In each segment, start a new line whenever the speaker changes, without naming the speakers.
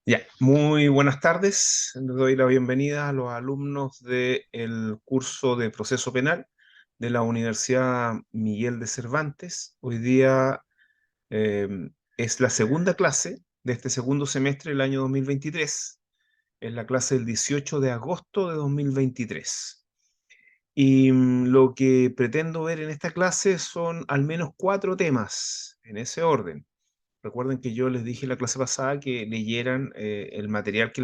Ya, muy buenas tardes. Les doy la bienvenida a los alumnos del curso de proceso penal de la Universidad Miguel de Cervantes. Hoy día eh, es la segunda clase de este segundo semestre del año 2023. Es la clase del 18 de agosto de 2023. Y lo que pretendo ver en esta clase son al menos cuatro temas en ese orden. Recuerden que yo les dije la clase pasada que leyeran el material que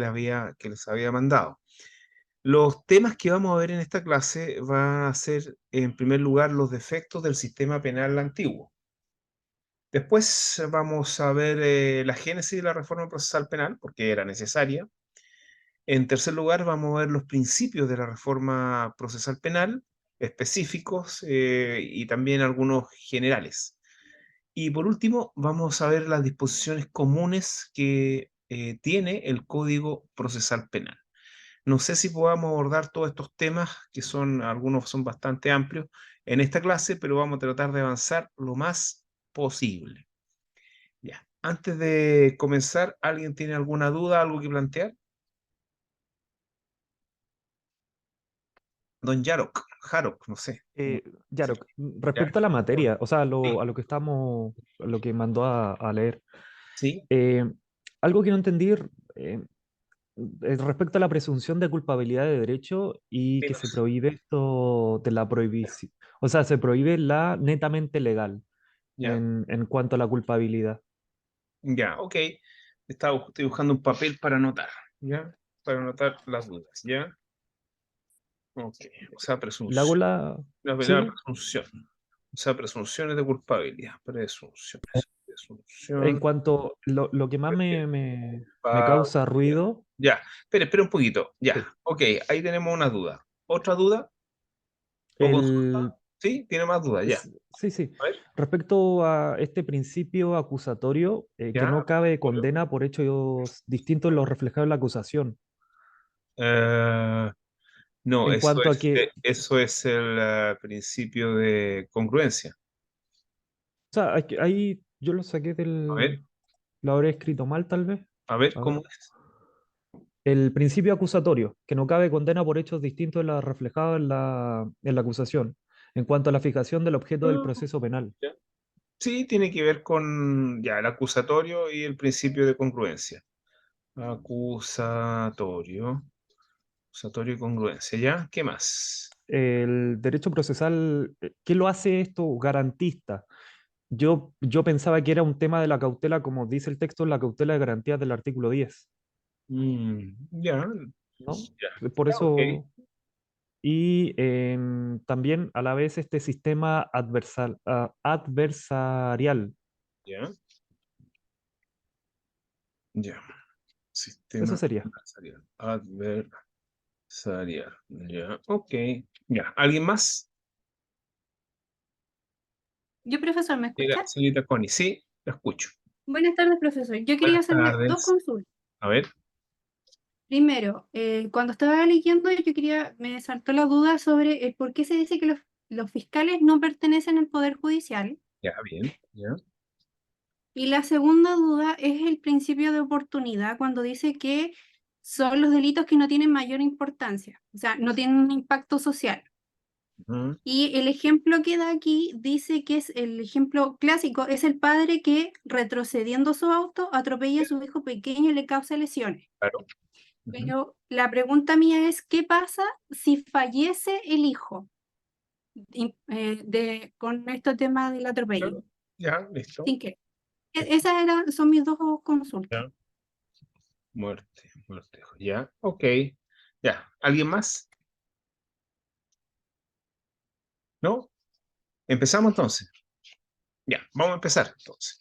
les había mandado. Los temas que vamos a ver en esta clase van a ser, en primer lugar, los defectos del sistema penal antiguo. Después vamos a ver la génesis de la reforma procesal penal, porque era necesaria. En tercer lugar, vamos a ver los principios de la reforma procesal penal, específicos y también algunos generales. Y por último, vamos a ver las disposiciones comunes que tiene el Código Procesal Penal. No sé si podamos abordar todos estos temas, que son, algunos son bastante amplios, en esta clase, pero vamos a tratar de avanzar lo más posible. Ya. Antes de comenzar, ¿alguien tiene alguna duda, algo que plantear? Don Yarok, Jarok, no sé. ¿Cómo se
Yarok,
llama? ¿Ya?
respecto a la materia, o sea,
Sí.
a lo que estamos, a lo que mandó a leer,
Sí.
eh, algo que no entendí es respecto a la presunción de culpabilidad de derecho y que se
Menos.
prohíbe esto de la prohibición, o sea, se prohíbe la netamente legal
Ya.
en cuanto a la culpabilidad.
Ya, ok. Estoy buscando un papel para anotar, ¿ya? Para anotar las dudas, ¿ya? Ok. O sea,
Le hago
presunción.
la...
La
Sí,
presunción. O sea, presunciones de culpabilidad. Presunciones.
en
Presunción
cuanto, lo que más
de
me causa
culpabilidad.
ruido,
Ya. Espera un poquito. Ya.
sí,
Ok, ahí tenemos una duda. ¿Otra duda o consulta?
el
¿Sí? ¿Tiene más dudas? Ya.
Sí, sí.
A ver.
Respecto a este principio acusatorio, que
Ya.
no cabe
Julio.
condena por hechos distintos a los reflejados en la acusación.
Eh, no,
En cuanto a que,
eso es el principio de congruencia.
o sea, ahí yo lo saqué
A ver.
lo habré escrito mal tal vez.
A ver
A
cómo
ver.
es.
El principio acusatorio, que no cabe condena por hechos distintos a los reflejados en la acusación. En cuanto a la fijación del objeto del
Ah,
proceso penal.
ya. Sí, tiene que ver con ya el acusatorio y el principio de congruencia. Acusatorio, acusatorio y congruencia, ¿ya? ¿Qué más?
El derecho procesal, ¿qué lo hace esto garantista? Yo pensaba que era un tema de la cautela, como dice el texto, la cautela de garantías del artículo 10,
Ya,
¿no?
ya,
Por
ya, ok.
eso, y también a la vez este sistema adversarial,
Ya, ya.
eso
Sistema
sería.
adversarial. Adversarial. Ya, ok. Ya. ¿Alguien más?
Yo, profesor, ¿me escucha?
Señorita Connie, sí, la escucho.
Buenas tardes, profesor. Yo quería
Buenas
hacerle dos
tardes.
consultas.
A ver,
Primero, cuando estaba leyendo, me saltó la duda sobre por qué se dice que los fiscales no pertenecen al Poder Judicial.
ya, bien, ya.
Y la segunda duda es el principio de oportunidad, cuando dice que son los delitos que no tienen mayor importancia, o sea, no tienen un impacto social.
Ujú.
Y el ejemplo que da aquí dice que es el ejemplo clásico, es el padre que retrocediendo su auto atropella a su hijo pequeño y le causa lesiones.
Claro. Ujú.
Pero la pregunta mía es, ¿qué pasa si fallece el hijo con este tema del atropello?
Claro. Ya, listo.
Sin que. Son mis dos consultas.
Ya. Muerte. Ya, ok. Ya. ¿Alguien más? ¿No? ¿Empezamos entonces? Ya, vamos a empezar entonces.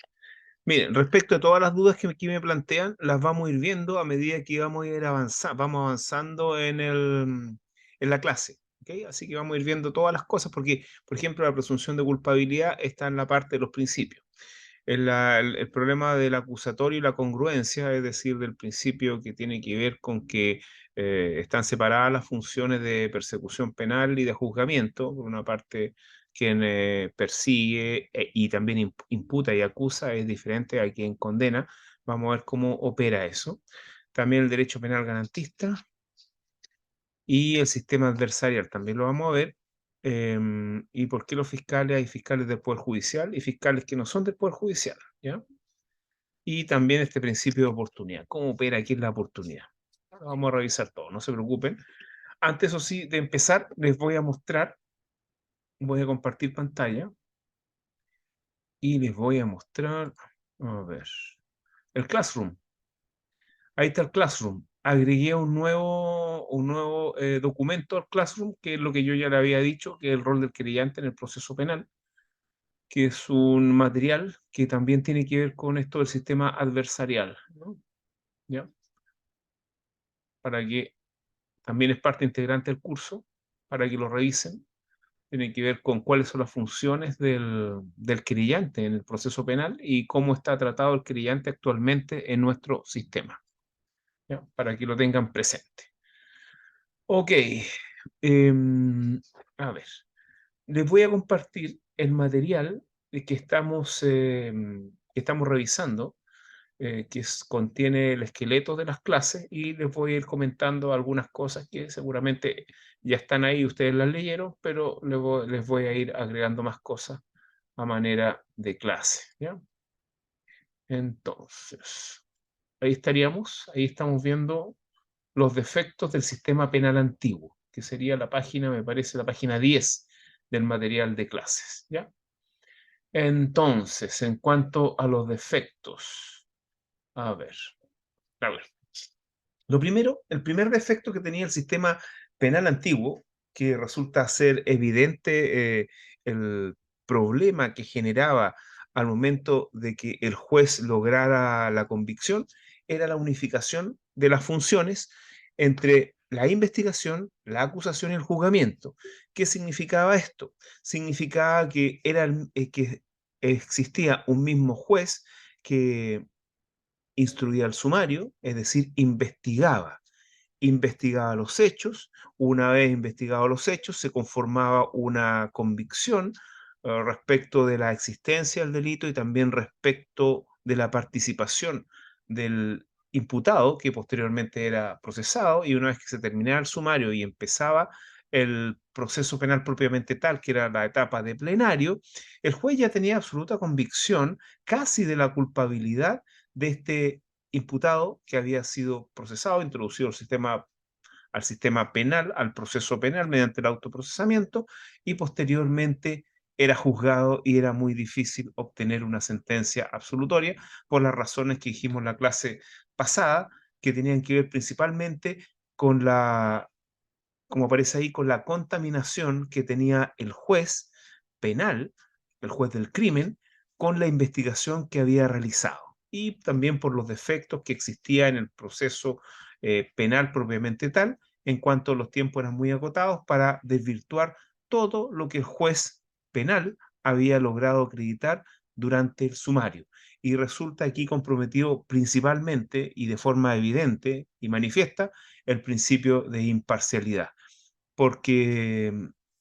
Miren, respecto a todas las dudas que aquí me plantean, las vamos a ir viendo a medida que vamos a ir avanzando, vamos avanzando en la clase. ¿Ok? Así que vamos a ir viendo todas las cosas porque, por ejemplo, la presunción de culpabilidad está en la parte de los principios. El problema del acusatorio y la congruencia, es decir, del principio que tiene que ver con que están separadas las funciones de persecución penal y de juzgamiento. Por una parte, quien persigue y también imputa y acusa es diferente a quien condena. Vamos a ver cómo opera eso. También el derecho penal garantista y el sistema adversarial también lo vamos a ver. Y por qué los fiscales, hay fiscales del Poder Judicial y fiscales que no son del Poder Judicial, ¿ya? Y también este principio de oportunidad. ¿Cómo opera aquí la oportunidad? Ahora vamos a revisar todo, no se preocupen. Antes, o sí, de empezar, les voy a mostrar, voy a compartir pantalla y les voy a mostrar, a ver, el Classroom. Ahí está el Classroom. Agregué un nuevo documento al Classroom, que es lo que yo ya le había dicho, que es el rol del querellante en el proceso penal, que es un material que también tiene que ver con esto del sistema adversarial, ¿no? ¿Ya? Para que también es parte integrante del curso, para que lo revisen. Tiene que ver con cuáles son las funciones del querellante en el proceso penal y cómo está tratado el querellante actualmente en nuestro sistema, ¿ya? Para que lo tengan presente. Ok, a ver, les voy a compartir el material que estamos revisando, contiene el esqueleto de las clases y les voy a ir comentando algunas cosas que seguramente ya están ahí, ustedes las leyeron, pero les voy a ir agregando más cosas a manera de clase, ¿ya? Entonces, ahí estamos viendo los defectos del sistema penal antiguo, que sería la página, me parece, la página 10 del material de clases, ¿ya? Entonces, en cuanto a los defectos, a ver, a ver. Lo primero, el primer defecto que tenía el sistema penal antiguo, que resulta ser evidente el problema que generaba al momento de que el juez lograra la convicción, era la unificación de las funciones entre la investigación, la acusación y el juzgamiento. ¿Qué significaba esto? Significaba que existía un mismo juez que instruía el sumario, es decir, investigaba los hechos. Una vez investigados los hechos, se conformaba una convicción respecto de la existencia del delito y también respecto de la participación del imputado, que posteriormente era procesado, y una vez que se terminaba el sumario y empezaba el proceso penal propiamente tal, que era la etapa de plenario, el juez ya tenía absoluta convicción casi de la culpabilidad de este imputado que había sido procesado, introducido al sistema penal, al proceso penal mediante el autoprocesamiento y posteriormente era juzgado y era muy difícil obtener una sentencia absolutoria por las razones que dijimos en la clase pasada, que tenían que ver principalmente con como aparece ahí, con la contaminación que tenía el juez penal, el juez del crimen, con la investigación que había realizado y también por los defectos que existía en el proceso penal propiamente tal, en cuanto los tiempos eran muy acotados para desvirtuar todo lo que el juez penal había logrado acreditar durante el sumario. Y resulta aquí comprometido principalmente y de forma evidente y manifiesta el principio de imparcialidad, porque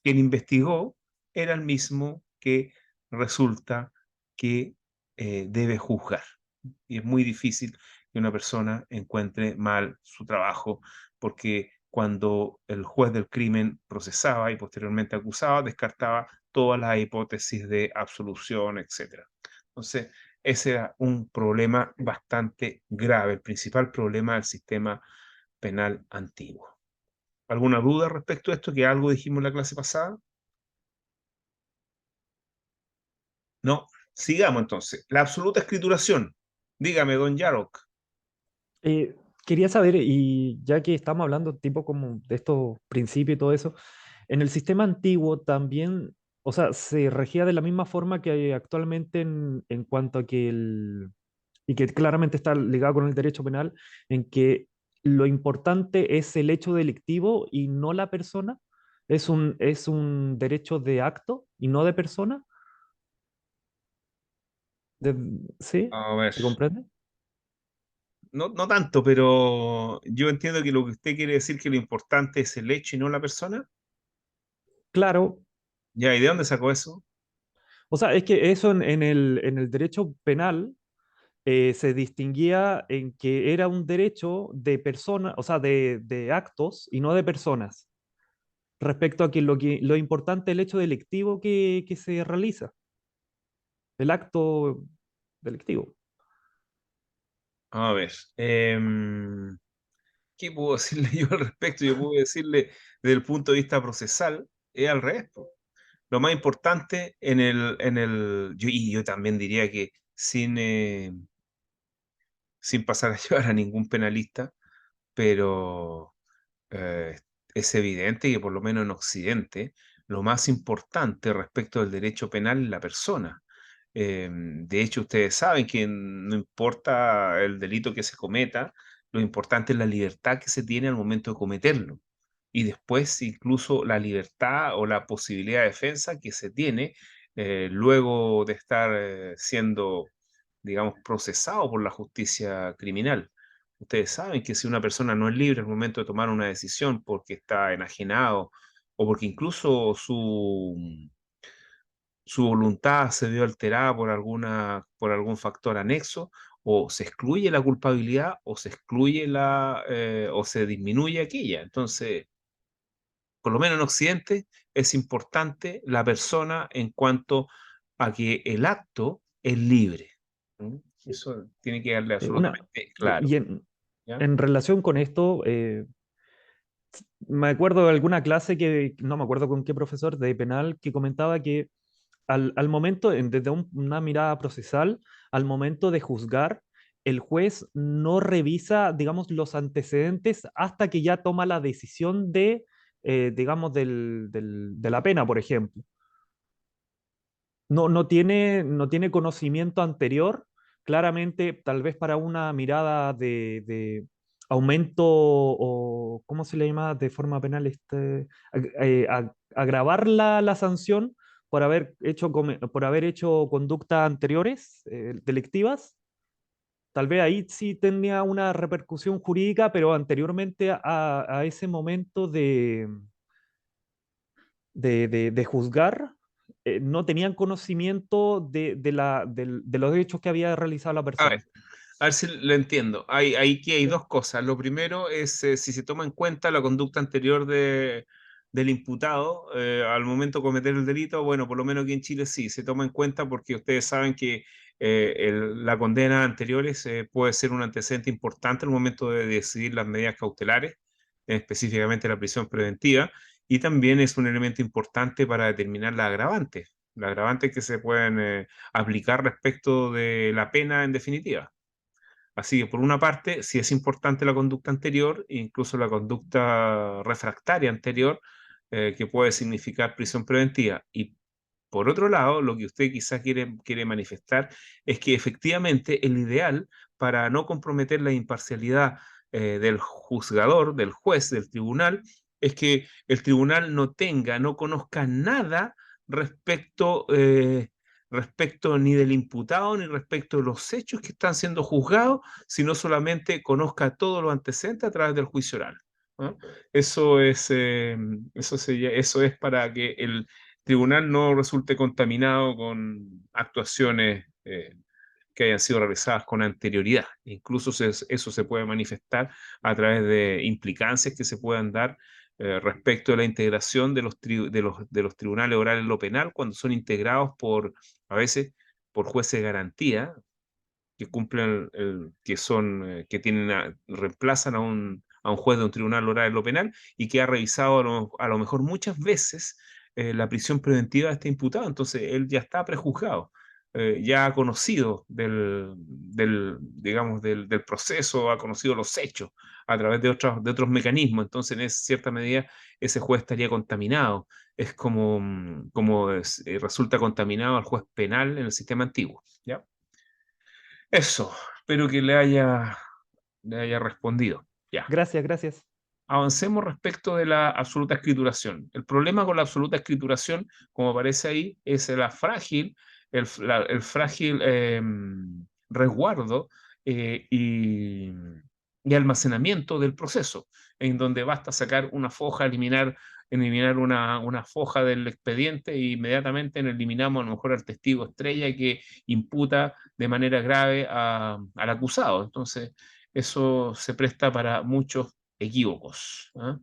quien investigó era el mismo que resulta que debe juzgar. Y es muy difícil que una persona encuentre mal su trabajo, porque cuando el juez del crimen procesaba y posteriormente acusaba, descartaba todas las hipótesis de absolución, etc. Entonces, ese era un problema bastante grave, el principal problema del sistema penal antiguo. ¿Alguna duda respecto a esto? ¿Que algo dijimos en la clase pasada? No. Sigamos entonces. La absoluta escrituración. Dígame, don Yarok.
Eh, Quería saber, y ya que estamos hablando tipo como de estos principios y todo eso, en el sistema antiguo también, o sea, se regía de la misma forma que actualmente en cuanto a que y que claramente está ligado con el derecho penal, en que lo importante es el hecho delictivo y no la persona. Es un derecho de acto y no de persona. De- ¿Sí?
A ver.
¿Se comprende?
No, no tanto, pero yo entiendo que lo que usted quiere decir que lo importante es el hecho y no la persona.
Claro.
Ya, ¿y de dónde sacó eso?
O sea, es que eso en el derecho penal se distinguía en que era un derecho de personas, o sea, de actos y no de personas, respecto a lo importante es el hecho delictivo que se realiza, el acto delictivo.
A ver, ¿qué puedo decirle yo al respecto? Yo puedo decirle desde el punto de vista procesal, es al revés, po. Lo más importante y yo también diría que sin pasar a llevar a ningún penalista, pero eh, es evidente que por lo menos en Occidente, lo más importante respecto del derecho penal es la persona. De hecho, ustedes saben que no importa el delito que se cometa, lo importante es la libertad que se tiene al momento de cometerlo. Y después incluso la libertad o la posibilidad de defensa que se tiene luego de estar siendo, digamos, procesado por la justicia criminal. Ustedes saben que si una persona no es libre al momento de tomar una decisión porque está enajenado o porque incluso su voluntad se vio alterada por algún factor anexo, o se excluye la culpabilidad o se excluye o se disminuye aquella. Entonces, por lo menos en Occidente, es importante la persona en cuanto a que el acto es libre. ¿Mm? Eso tiene que darle
Una,
absolutamente
y
claro. ¿Ya?
en relación con esto, me acuerdo de alguna clase que, no me acuerdo con qué profesor de penal, que comentaba que al momento, desde una mirada procesal, al momento de juzgar, el juez no revisa, digamos, los antecedentes hasta que ya toma la decisión de, digamos, de la pena, por ejemplo. No tiene conocimiento anterior, claramente, tal vez para una mirada de aumento o, ¿cómo se le llama de forma penal? Agravar la sanción por haber hecho conductas anteriores, delictivas. Tal vez ahí sí tenía una repercusión jurídica, pero anteriormente a ese momento de juzgar, no tenían conocimiento de los hechos que había realizado la
A ver,
persona.
a ver si lo entiendo. Hay dos cosas. Lo primero es si se toma en cuenta la conducta anterior del imputado al momento de cometer el delito. Bueno, por lo menos aquí en Chile sí, se toma en cuenta porque ustedes saben que la condena anteriores puede ser un antecedente importante al momento de decidir las medidas cautelares, específicamente la prisión preventiva, y también es un elemento importante para determinar las agravantes que se pueden aplicar respecto de la pena en definitiva. Así que por una parte, sí es importante la conducta anterior, incluso la conducta refractaria anterior, que puede significar prisión preventiva. Y por otro lado, lo que usted quizás quiere manifestar es que efectivamente el ideal para no comprometer la imparcialidad del juzgador, del juez, del tribunal, es que el tribunal no conozca nada respecto, respecto ni del imputado ni respecto de los hechos que están siendo juzgados, sino solamente conozca todos los antecedentes a través del juicio oral. ¿No? Eso es para que el tribunal no resulte contaminado con actuaciones que hayan sido realizadas con anterioridad. Incluso eso se puede manifestar a través de implicancias que se puedan dar respecto de la integración de los tribunales orales en lo penal cuando son integrados a veces, por jueces de garantía que cumplen, que reemplazan a un juez de un tribunal oral en lo penal y que ha revisado a lo mejor muchas veces la prisión preventiva de este imputado. Entonces, él ya está prejuzgado, ya ha conocido digamos, del proceso, ha conocido los hechos a través de otros mecanismos. Entonces, en cierta medida, ese juez estaría contaminado. Es resulta contaminado al juez penal en el sistema antiguo. ¿Ya? Eso, espero que le haya respondido. Ya.
Gracias, gracias.
Avancemos respecto de la absoluta escrituración. El problema con la absoluta escrituración, como aparece ahí, es el frágil resguardo y y almacenamiento del proceso, en donde basta sacar una foja, eliminar una foja del expediente e inmediatamente eliminamos a lo mejor al testigo estrella que imputa de manera grave al acusado. Entonces, eso se presta para muchos equívocos. ¿Ah?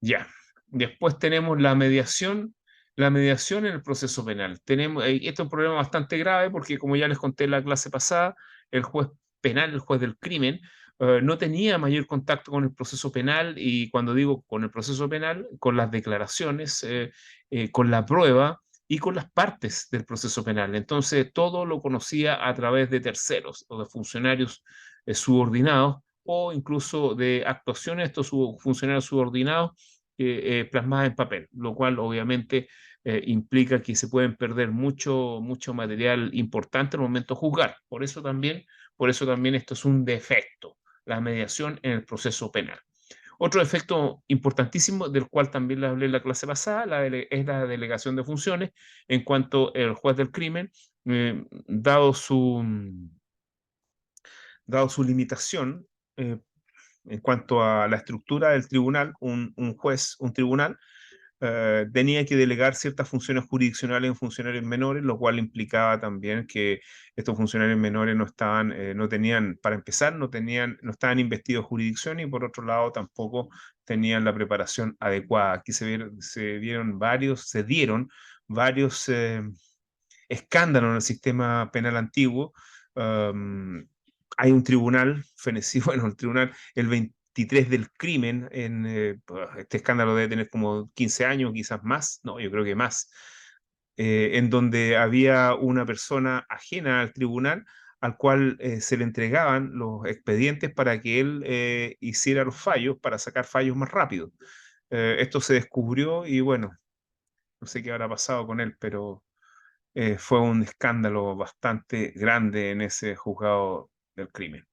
Ya. Después tenemos la mediación. La mediación en el proceso penal. Esto es un problema bastante grave porque, como ya les conté en la clase pasada, el juez penal, el juez del crimen, no tenía mayor contacto con el proceso penal, y cuando digo con el proceso penal, con las declaraciones, con la prueba y con las partes del proceso penal. Entonces, todo lo conocía a través de terceros o de funcionarios subordinados, o incluso de actuaciones de estos funcionarios subordinados plasmadas en papel, lo cual obviamente implica que se pueden perder mucho material importante al momento de juzgar. Por eso también esto es un defecto, la mediación en el proceso penal. Otro efecto importantísimo, del cual también le hablé en la clase pasada, es la delegación de funciones, en cuanto el juez del crimen, eh, dado su, dado su limitación, en cuanto a la estructura del tribunal, un tribunal, tenía que delegar ciertas funciones jurisdiccionales en funcionarios menores, lo cual implicaba también que estos funcionarios menores no tenían, para empezar, no estaban investidos en jurisdicción, y por otro lado tampoco tenían la preparación adecuada. Aquí se dieron varios escándalos en el sistema penal antiguo. Um, Hay un tribunal fenecido, bueno, el 23 del crimen, este escándalo debe tener como 15 años, quizás más, no, yo creo que más, en donde había una persona ajena al tribunal, al cual se le entregaban los expedientes para que él hiciera los fallos, para sacar fallos más rápido. Esto se descubrió y bueno, no sé qué habrá pasado con él, pero fue un escándalo bastante grande en ese juzgado del crimen.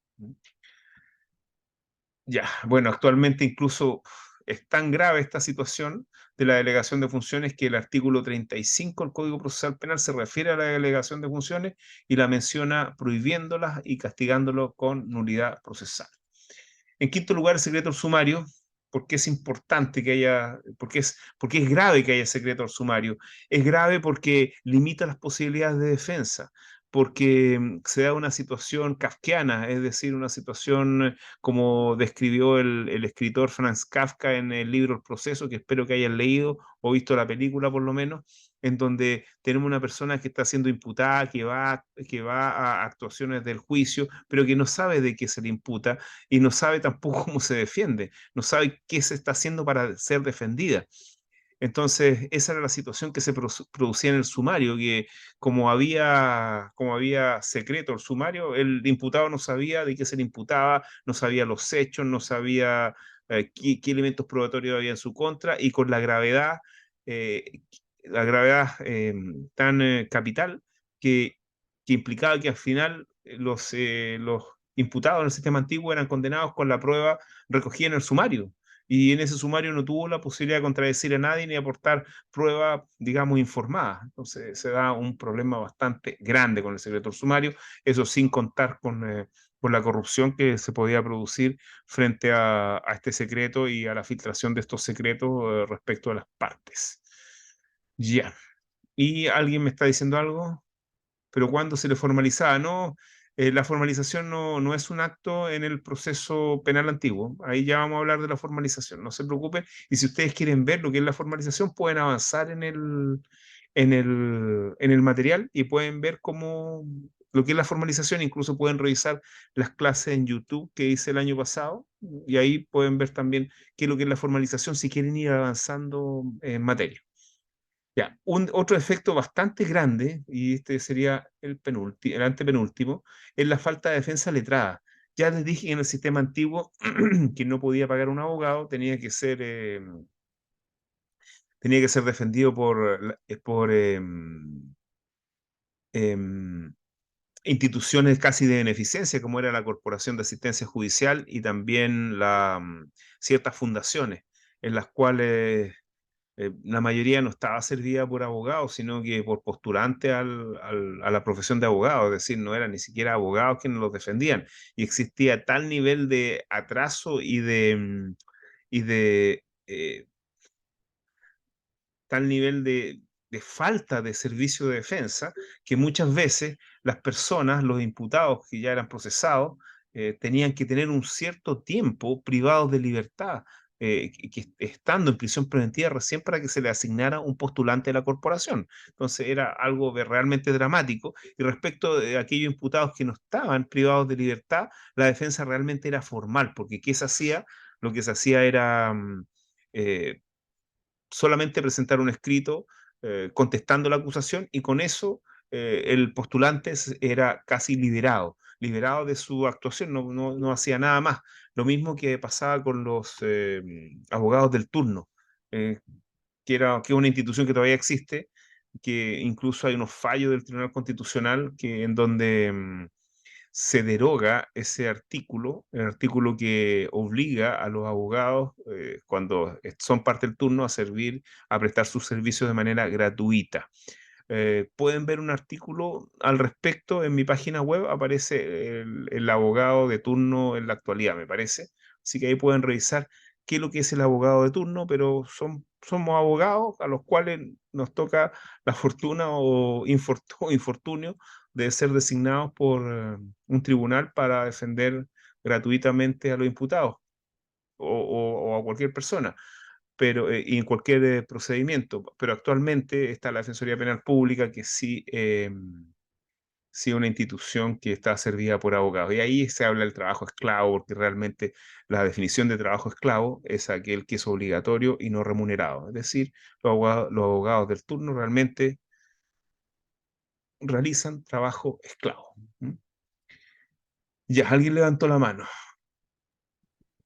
Ya, bueno, actualmente incluso es tan grave esta situación de la delegación de funciones que el artículo 35 del Código Procesal Penal se refiere a la delegación de funciones y la menciona prohibiéndolas y castigándolo con nulidad procesal. En quinto lugar, el secreto del sumario. ¿Por qué es importante que haya, por qué es grave que haya secreto del sumario? Es grave porque limita las posibilidades de defensa, porque se da una situación kafkiana, es decir, una situación como describió el escritor Franz Kafka en el libro El Proceso, que espero que hayan leído o visto la película por lo menos, en donde tenemos una persona que está siendo imputada, que va a actuaciones del juicio, pero que no sabe de qué se le imputa y no sabe tampoco cómo se defiende, no sabe qué se está haciendo para ser defendida. Entonces, esa era la situación que se producía en el sumario, que como había secreto el sumario, el imputado no sabía de qué se le imputaba, no sabía los hechos, no sabía qué elementos probatorios había en su contra, y con eh, la gravedad tan capital que, que implicaba que al final los imputados en el sistema antiguo eran condenados con la prueba recogida en el sumario, y en ese sumario no tuvo la posibilidad de contradecir a nadie ni aportar prueba, digamos, informada. Entonces se da un problema bastante grande con el secreto del sumario, eso sin contar con la corrupción que se podía producir frente a este secreto y a la filtración de estos secretos respecto a las partes. Ya. ¿Y alguien me está diciendo algo? ¿Pero cuándo se le formalizaba? No, la formalización no es un acto en el proceso penal antiguo. Ahí ya vamos a hablar de la formalización, no se preocupen. Y si ustedes quieren ver lo que es la formalización, pueden avanzar en el material y pueden ver cómo lo que es la formalización. Incluso pueden revisar las clases en YouTube que hice el año pasado, y ahí pueden ver también qué es lo que es la formalización si quieren ir avanzando en materia. Ya, otro efecto bastante grande, y este sería el antepenúltimo, es la falta de defensa letrada. Ya les dije que en el sistema antiguo quien no podía pagar un abogado tenía que ser defendido por em, instituciones casi de beneficencia, como era la Corporación de Asistencia Judicial y también ciertas fundaciones en las cuales La mayoría no estaba servida por abogados, sino que por postulantes a la profesión de abogado, es decir, no eran ni siquiera abogados quienes los defendían. Y existía tal nivel de atraso y de tal nivel de falta de servicio de defensa, que muchas veces las personas, los imputados que ya eran procesados, tenían que tener un cierto tiempo privados de libertad, estando en prisión preventiva recién para que se le asignara un postulante de la corporación. Entonces era algo realmente dramático. Y respecto de aquellos imputados que no estaban privados de libertad, la defensa realmente era formal, porque ¿qué se hacía? Lo que se hacía era eh, solamente presentar un escrito contestando la acusación, y con eso el postulante era casi liberado de su actuación, no hacía nada más. Lo mismo que pasaba con los abogados del turno, eh, que es una institución que todavía existe, que incluso hay unos fallos del Tribunal Constitucional en donde se deroga ese artículo, el artículo que obliga a los abogados, cuando son parte del turno, a prestar sus servicios de manera gratuita. Pueden ver un artículo al respecto en mi página web, aparece el abogado de turno en la actualidad, me parece. Así que ahí pueden revisar qué es lo que es el abogado de turno, pero somos abogados a los cuales nos toca la fortuna o infortunio de ser designados por un tribunal para defender gratuitamente a los imputados o a cualquier persona, pero y en cualquier procedimiento. Pero actualmente está la Defensoría Penal Pública, que sí es una institución que está servida por abogados. Y ahí se habla del trabajo esclavo, porque realmente la definición de trabajo esclavo es aquel que es obligatorio y no remunerado. Es decir, los abogados del turno realmente realizan trabajo esclavo. ¿Mm? Ya, alguien levantó la mano.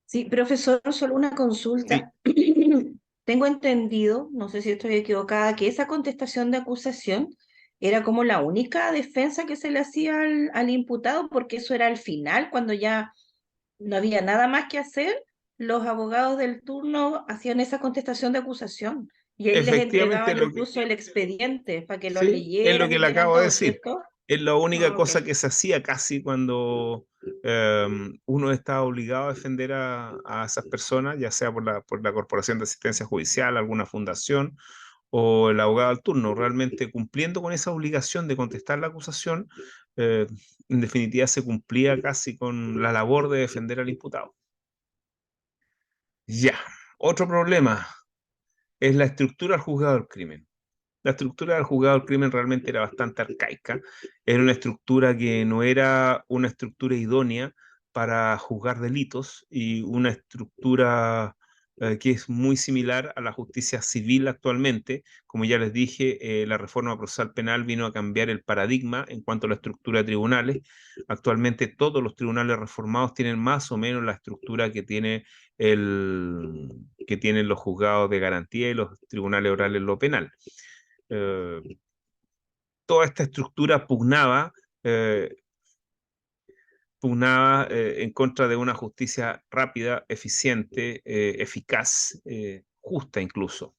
Sí, profesor, solo una
Sí,
consulta. Tengo entendido, no sé si estoy equivocada, que esa contestación de acusación era como la única defensa que se le hacía al imputado, porque eso era al final, cuando ya no había nada más que hacer, los abogados del turno hacían esa contestación de acusación y ahí les
efectivamente
entregaban incluso el expediente para que lo
sí, es lo
leyeran
que
y
le
vieran
acabo de
todo,
decir.
¿cierto?
Es la única
Ok.
cosa que se hacía casi cuando uno estaba obligado a defender a esas personas, ya sea por la Corporación de Asistencia Judicial, alguna fundación o el abogado al turno, realmente cumpliendo con esa obligación de contestar la acusación, eh, en definitiva se cumplía casi con la labor de defender al imputado. Ya, otro problema es la estructura del juzgado del crimen. La estructura del juzgado del crimen realmente era bastante arcaica. Era una estructura que no era una estructura idónea para juzgar delitos, y una estructura que es muy similar a la justicia civil actualmente. Como ya les dije, la reforma procesal penal vino a cambiar el paradigma en cuanto a la estructura de tribunales. Actualmente todos los tribunales reformados tienen más o menos la estructura que tienen los juzgados de garantía y los tribunales orales en lo penal. Eh, Toda esta estructura eh, pugnaba en contra de una justicia rápida, eficiente, eficaz, justa incluso.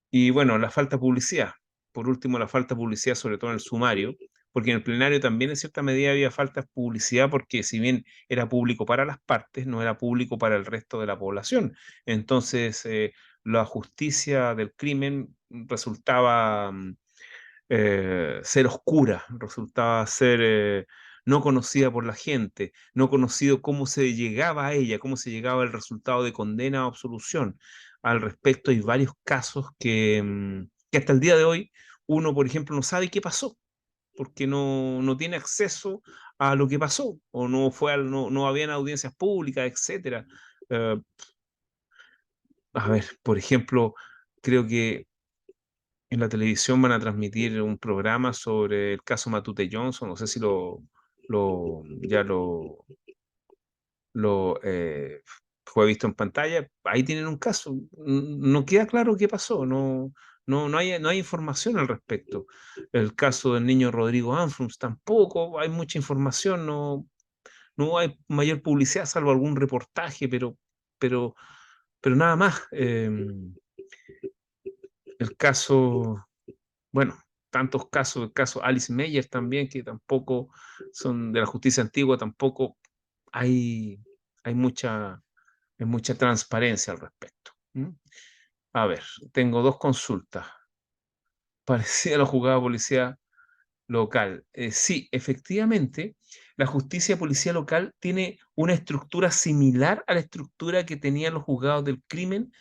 Y bueno, la falta de publicidad. Por último, la falta de publicidad, sobre todo en el sumario, porque en el plenario también en cierta medida había falta de publicidad, porque si bien era público para las partes, no era público para el resto de la población. Entonces, la justicia del crimen resultaba ser oscura, resultaba ser no conocida por la gente, no conocido cómo se llegaba a ella, cómo se llegaba al resultado de condena o absolución. Al respecto hay varios casos que hasta el día de hoy uno, por ejemplo, no sabe qué pasó, porque no tiene acceso a lo que pasó, o no habían audiencias públicas, etcétera. Eh, a ver, por ejemplo, creo que en la televisión van a transmitir un programa sobre el caso Matute Johnson, no sé si ya fue visto en pantalla. Ahí tienen un caso, no queda claro qué pasó, no hay información al respecto. El caso del niño Rodrigo Anfrums tampoco hay mucha información, no hay mayor publicidad salvo algún reportaje, pero, pero nada más. el caso, bueno, tantos casos, el caso Alice Meyer también, que tampoco son de la justicia antigua, tampoco hay, hay mucha, hay mucha transparencia al respecto. ¿Mm? A ver, tengo dos consultas. Parecía a los juzgados de policía local. Sí, efectivamente, la justicia policía local tiene una estructura similar a la estructura que tenían los juzgados del crimen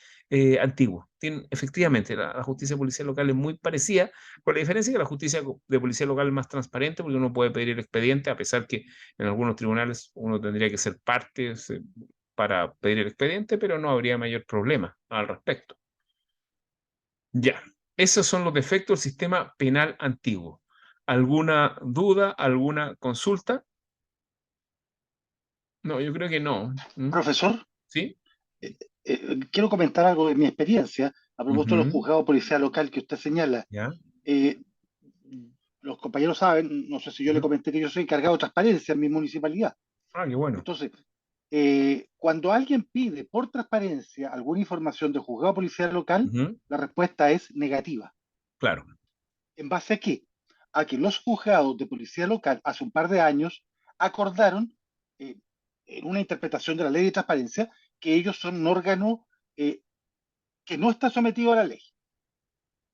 antiguo. Efectivamente, la justicia policía local es muy parecida, con la diferencia que la justicia de policía local es más transparente porque uno puede pedir el expediente, a pesar que en algunos tribunales uno tendría que ser parte para pedir el expediente, pero no habría mayor problema al respecto. Ya, esos son los defectos del sistema penal antiguo. ¿Alguna duda, alguna consulta? No, yo creo que no. ¿Mm?
Profesor,
¿Sí?
quiero comentar algo de mi experiencia a propósito de los
Ujú.
juzgados de policía local que usted señala.
¿Ya?
Eh, los compañeros saben, no sé si yo le
Ujú.
comenté que yo soy encargado de transparencia en mi municipalidad.
Ah, qué bueno.
Entonces, cuando alguien pide por transparencia alguna información del juzgado de policía local,
Ujú.
la respuesta es negativa.
Claro.
¿En base a qué? A que los juzgados de policía local hace un par de años acordaron, eh, en una interpretación de la ley de transparencia, que ellos son un órgano eh, que no está sometido a la ley,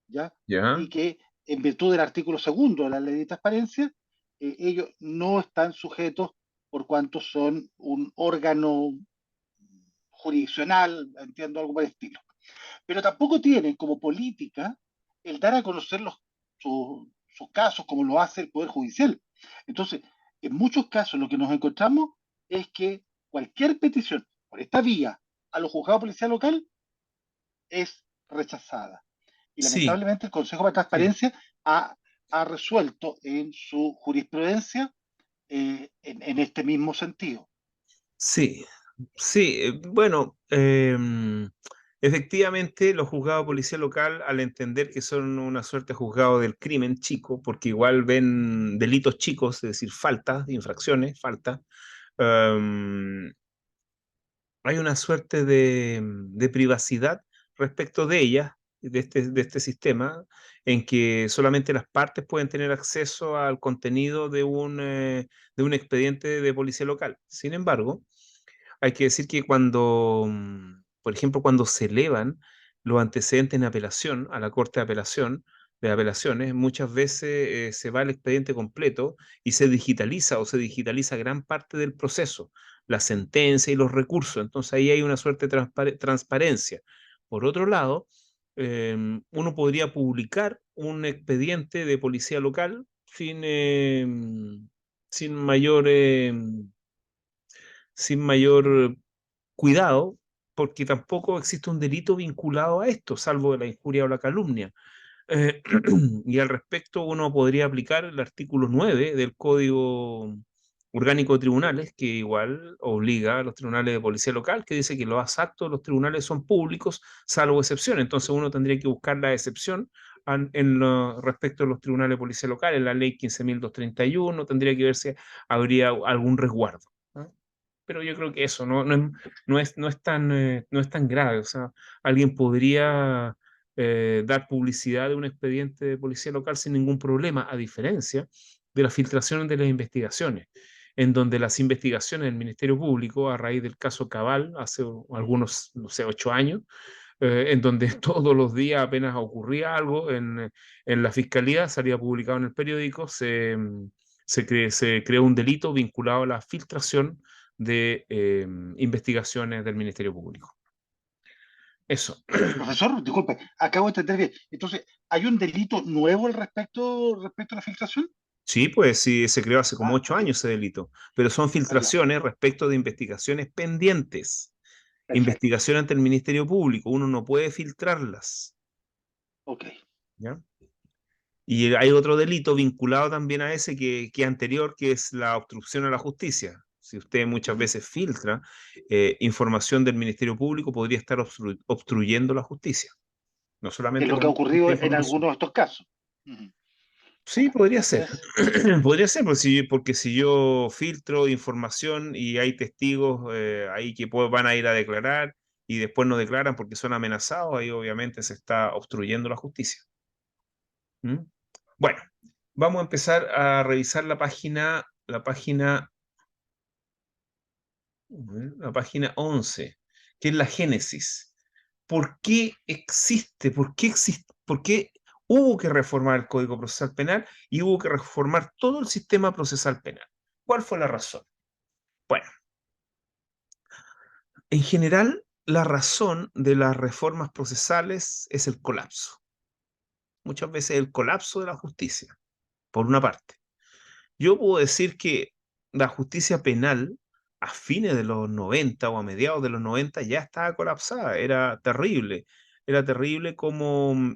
¿ya?
¿Ya?
Y que en virtud del artículo segundo de la ley de transparencia, ellos no están sujetos por cuanto son un órgano jurisdiccional, entiendo algo por el estilo. Pero tampoco tienen como política el dar a conocer sus casos como lo hace el Poder Judicial. Entonces, en muchos casos lo que nos encontramos es que cualquier petición por esta vía a los juzgados de policía local es rechazada. Y
Sí,
lamentablemente el Consejo de
sí,
Transparencia ha resuelto en su jurisprudencia en este mismo sentido.
sí, sí. Bueno, efectivamente, los juzgados de policía local, al entender que son una suerte de juzgado del crimen chico, porque igual ven delitos chicos, es decir, faltas, infracciones, faltas, em, hay una suerte de privacidad respecto de ellas, de este sistema, en que solamente las partes pueden tener acceso al contenido de un expediente de policía local. Sin embargo, hay que decir que por ejemplo, cuando se elevan los antecedentes en apelación a la Corte de Apelaciones, muchas veces se va el expediente completo y se digitaliza gran parte del proceso, la sentencia y los recursos. Entonces ahí hay una suerte de transparencia. Por otro lado, uno podría publicar un expediente de policía local sin mayor sin mayor cuidado, porque tampoco existe un delito vinculado a esto, salvo la injuria o la calumnia. Eh, y al respecto, uno podría aplicar el artículo 9 del Código Orgánico de Tribunales, que igual obliga a los tribunales de policía local, que dice que los actos de los tribunales son públicos, salvo excepción. Entonces uno tendría que buscar la excepción respecto a los tribunales de policía local, en la ley 15.231, tendría que ver si habría algún resguardo. ¿No? Pero yo creo que eso no es tan grave. O sea, alguien podría dar publicidad de un expediente de policía local sin ningún problema, a diferencia de las filtraciones de las investigaciones, en donde las investigaciones del Ministerio Público, a raíz del caso Cabal, hace algunos, no sé, 8 años, en donde todos los días apenas ocurría algo en la fiscalía, salía publicado en el periódico, se creó un delito vinculado a la filtración de investigaciones del Ministerio Público. Eso.
Profesor, disculpe, acabo de entender bien. Entonces, ¿hay un delito nuevo respecto a la filtración?
Sí, pues sí, se creó hace como
Ah,
8 años
ok.
ese delito, pero son
Ah, ya.
filtraciones respecto de investigaciones pendientes,
Perfecto.
investigación ante el Ministerio Público, uno no puede filtrarlas,
Ok.
¿ya? Y hay otro delito vinculado también a ese que anterior, que es la obstrucción a la justicia. Si usted muchas
Ujú.
veces filtra información del Ministerio Público, podría estar obstruyendo la justicia, no
Que es
solamente
lo
por
que ha ocurrido
esta
en
información.
algunos de estos casos. Ujú.
Sí,
Ok.
podría ser.
Es,
Podría ser, porque si yo filtro información y hay testigos ahí que van a ir a declarar y después no declaran porque son amenazados, ahí obviamente se está obstruyendo la justicia. ¿Mm? Bueno, vamos a empezar a revisar la página 11, que es la génesis. ¿Por qué existe? ¿Por qué hubo que reformar el Código Procesal Penal y hubo que reformar todo el sistema procesal penal? ¿Cuál fue la razón? Bueno, en general, la razón de las reformas procesales es el colapso. Muchas veces el colapso de la justicia, por una parte. Yo puedo decir que la justicia penal a fines de los 90 o a mediados de los 90 ya estaba colapsada, era terrible cómo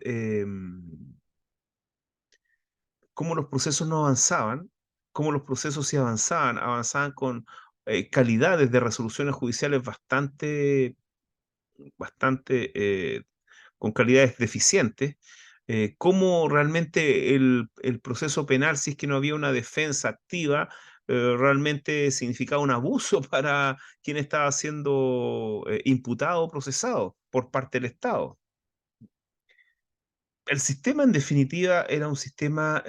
los procesos no avanzaban, cómo los procesos sí avanzaban con calidades de resoluciones judiciales bastante con calidades deficientes, cómo realmente el proceso penal, si es que no había una defensa activa, realmente significaba un abuso para quien estaba siendo imputado o procesado por parte del Estado. El sistema, en definitiva, era un sistema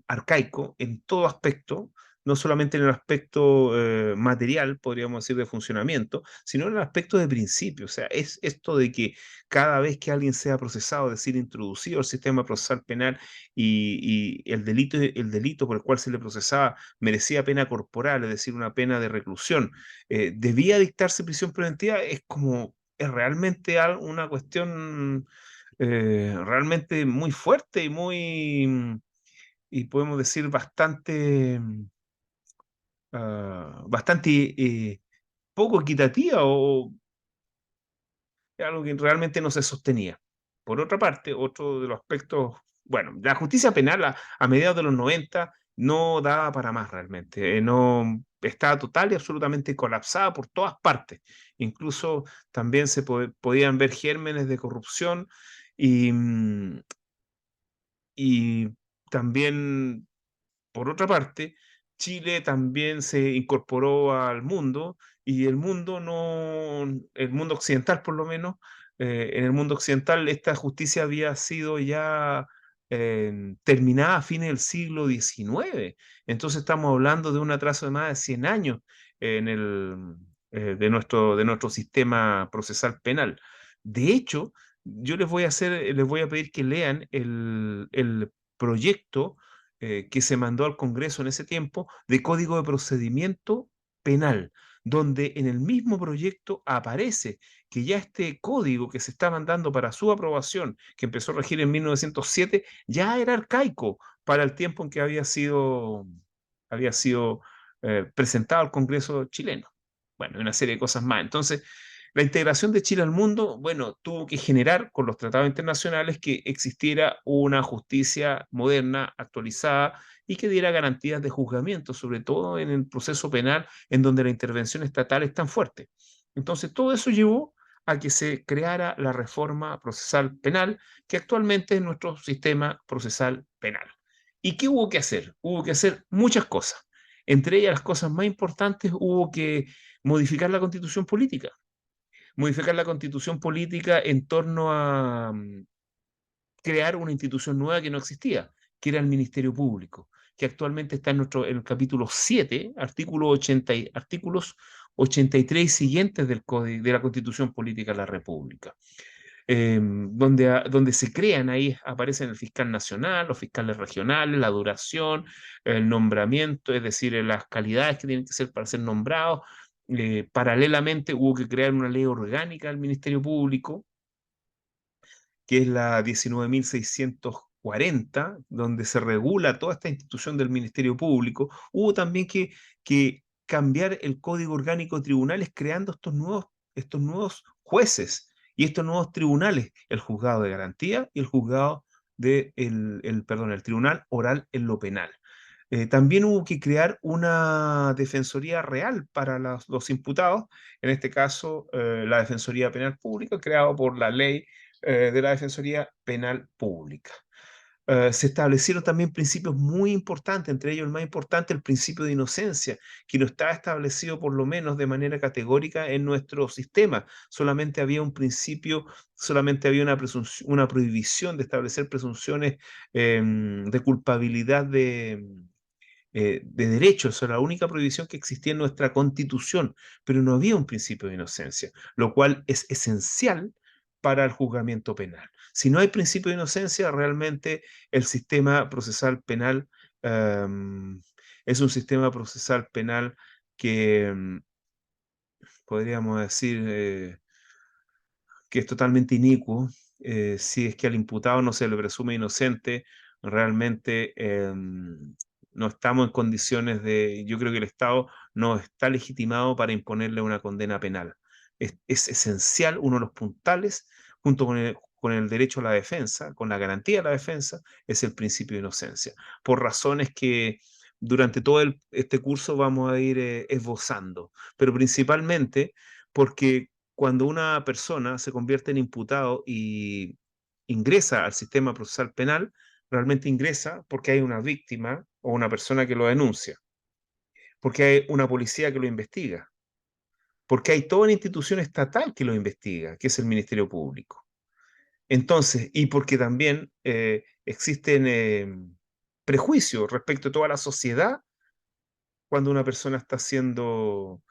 arcaico en todo aspecto, no solamente en el aspecto material, podríamos decir, de funcionamiento, sino en el aspecto de principio. O sea, es esto de que cada vez que alguien sea procesado, es decir, introducido al sistema procesal penal y el delito por el cual se le procesaba merecía pena corporal, es decir, una pena de reclusión, debía dictarse prisión preventiva, es realmente una cuestión realmente muy fuerte y podemos decir bastante poco equitativa o algo que realmente no se sostenía. Por otra parte, otro de los aspectos, bueno, la justicia penal a mediados de los 90 no daba para más realmente, no estaba total y absolutamente colapsada por todas partes. Incluso también podían ver gérmenes de corrupción y, y también, por otra parte, Chile también se incorporó al mundo y el mundo no, el mundo occidental por lo menos, en el mundo occidental esta justicia había sido ya terminada a fines del siglo XIX. Entonces estamos hablando de un atraso de más de 100 años en de nuestro sistema procesal penal. De hecho, yo les voy a pedir que lean el proyecto que se mandó al Congreso en ese tiempo de Código de Procedimiento Penal, donde en el mismo proyecto aparece que ya este código que se está mandando para su aprobación, que empezó a regir en 1907, ya era arcaico para el tiempo en que había sido presentado al Congreso chileno. Bueno, y una serie de cosas más. Entonces, la integración de Chile al mundo, bueno, tuvo que generar con los tratados internacionales que existiera una justicia moderna, actualizada y que diera garantías de juzgamiento, sobre todo en el proceso penal, en donde la intervención estatal es tan fuerte. Entonces, todo eso llevó a que se creara la reforma procesal penal, que actualmente es nuestro sistema procesal penal. ¿Y qué hubo que hacer? Hubo que hacer muchas cosas. Entre ellas, las cosas más importantes, hubo que modificar la constitución política en torno a crear una institución nueva que no existía, que era el Ministerio Público, que actualmente está en el capítulo 7, artículos 83 y siguientes de la Constitución Política de la República. Donde se crean, ahí aparecen el fiscal nacional, los fiscales regionales, la duración, el nombramiento, es decir, las calidades que tienen que ser para ser nombrados. Paralelamente hubo que crear una ley orgánica del Ministerio Público, que es la 19.640, donde se regula toda esta institución del Ministerio Público. Hubo también que cambiar el Código Orgánico de Tribunales creando estos nuevos jueces y estos nuevos tribunales, el juzgado de garantía y el juzgado el tribunal oral en lo penal. También hubo que crear una defensoría real para los imputados, en este caso la Defensoría Penal Pública, creada por la ley de la Defensoría Penal Pública. Se establecieron también principios muy importantes, entre ellos el más importante, el principio de inocencia, que no está establecido por lo menos de manera categórica en nuestro sistema. Solamente había un principio, solamente había una prohibición de establecer presunciones de culpabilidad de derechos. Esa era la única prohibición que existía en nuestra Constitución, pero no había un principio de inocencia, lo cual es esencial para el juzgamiento penal. Si no hay principio de inocencia, realmente el sistema procesal penal es un sistema procesal penal que podríamos decir que es totalmente inicuo. Si es que al imputado no se le presume inocente, realmente no estamos en condiciones de, yo creo que el Estado no está legitimado para imponerle una condena penal. Es esencial, uno de los puntales, junto con el derecho a la defensa, con la garantía de la defensa, es el principio de inocencia, por razones que durante todo este curso vamos a ir esbozando, pero principalmente porque cuando una persona se convierte en imputado y ingresa al sistema procesal penal, realmente ingresa porque hay una víctima o una persona que lo denuncia, porque hay una policía que lo investiga, porque hay toda una institución estatal que lo investiga, que es el Ministerio Público. Entonces, y porque también existen prejuicios respecto a toda la sociedad cuando una persona está siendo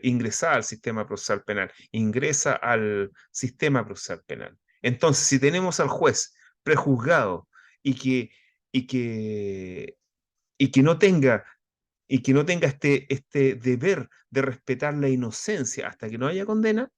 ingresada al sistema procesal penal, ingresa al sistema procesal penal. Entonces, si tenemos al juez prejuzgado y que, y que, y que no tenga, y que no tenga este deber de respetar la inocencia hasta que no haya condena,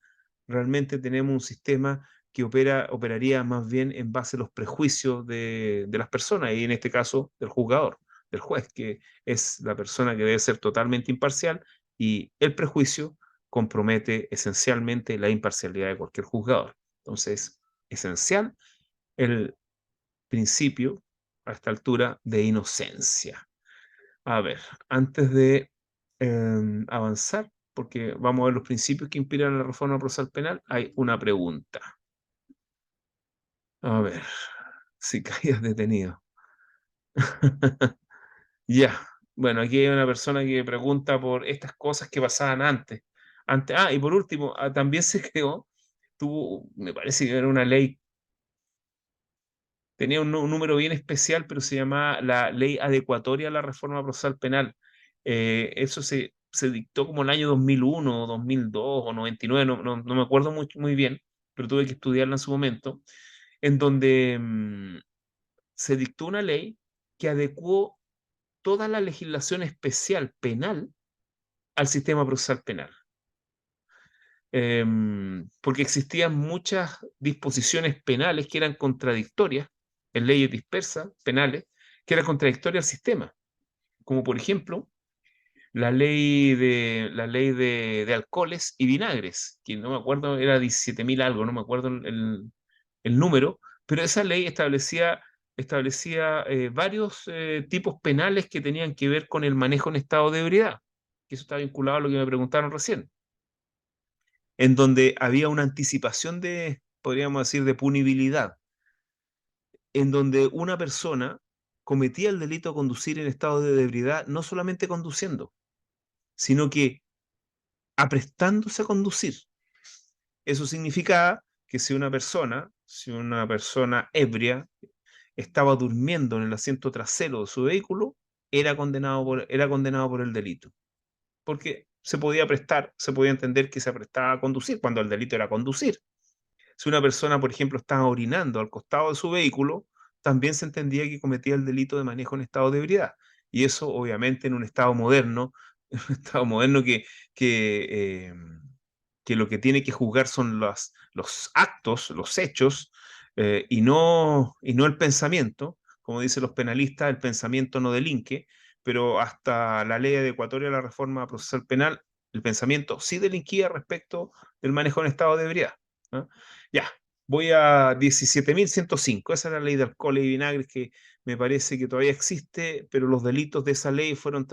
realmente tenemos un sistema que operaría más bien en base a los prejuicios de las personas, y en este caso del juzgador, del juez, que es la persona que debe ser totalmente imparcial, y el prejuicio compromete esencialmente la imparcialidad de cualquier juzgador. Entonces, esencial el principio a esta altura de inocencia. A ver, antes de avanzar, porque vamos a ver los principios que inspiran la reforma procesal penal, hay una pregunta. A ver, si caías detenido. Ya, bueno, aquí hay una persona que pregunta por estas cosas que pasaban antes. Y por último, también se creó, me parece que era una ley, tenía un número bien especial, pero se llamaba la Ley Adecuatoria a la Reforma Procesal Penal. Eso se dictó como el año 2001, 2002 o 99, no me acuerdo muy bien, pero tuve que estudiarla en su momento, en donde se dictó una ley que adecuó toda la legislación especial penal al sistema procesal penal. Porque existían muchas disposiciones penales que eran contradictorias, en leyes dispersas, penales, que eran contradictorias al sistema, como por ejemplo la ley de alcoholes y vinagres, que no me acuerdo, era 17.000 algo, no me acuerdo el número, pero esa ley establecía varios tipos penales que tenían que ver con el manejo en estado de ebriedad, que eso está vinculado a lo que me preguntaron recién, en donde había una anticipación de, podríamos decir, de punibilidad, en donde una persona cometía el delito de conducir en estado de ebriedad, no solamente conduciendo, sino que aprestándose a conducir. Eso significaba que si una persona ebria estaba durmiendo en el asiento trasero de su vehículo, era condenado por el delito. Porque se podía entender que se aprestaba a conducir cuando el delito era conducir. Si una persona, por ejemplo, estaba orinando al costado de su vehículo, también se entendía que cometía el delito de manejo en estado de ebriedad. Y eso, obviamente, en un estado moderno, que, que lo que tiene que juzgar son los actos, los hechos, y no el pensamiento. Como dicen los penalistas, el pensamiento no delinque, pero hasta la ley adecuatoria a la reforma procesal penal, el pensamiento sí delinquía respecto del manejo en estado de ebriedad. ¿No? Ya, voy a 17.105. Esa es la ley de alcohol y vinagres que me parece que todavía existe, pero los delitos de esa ley fueron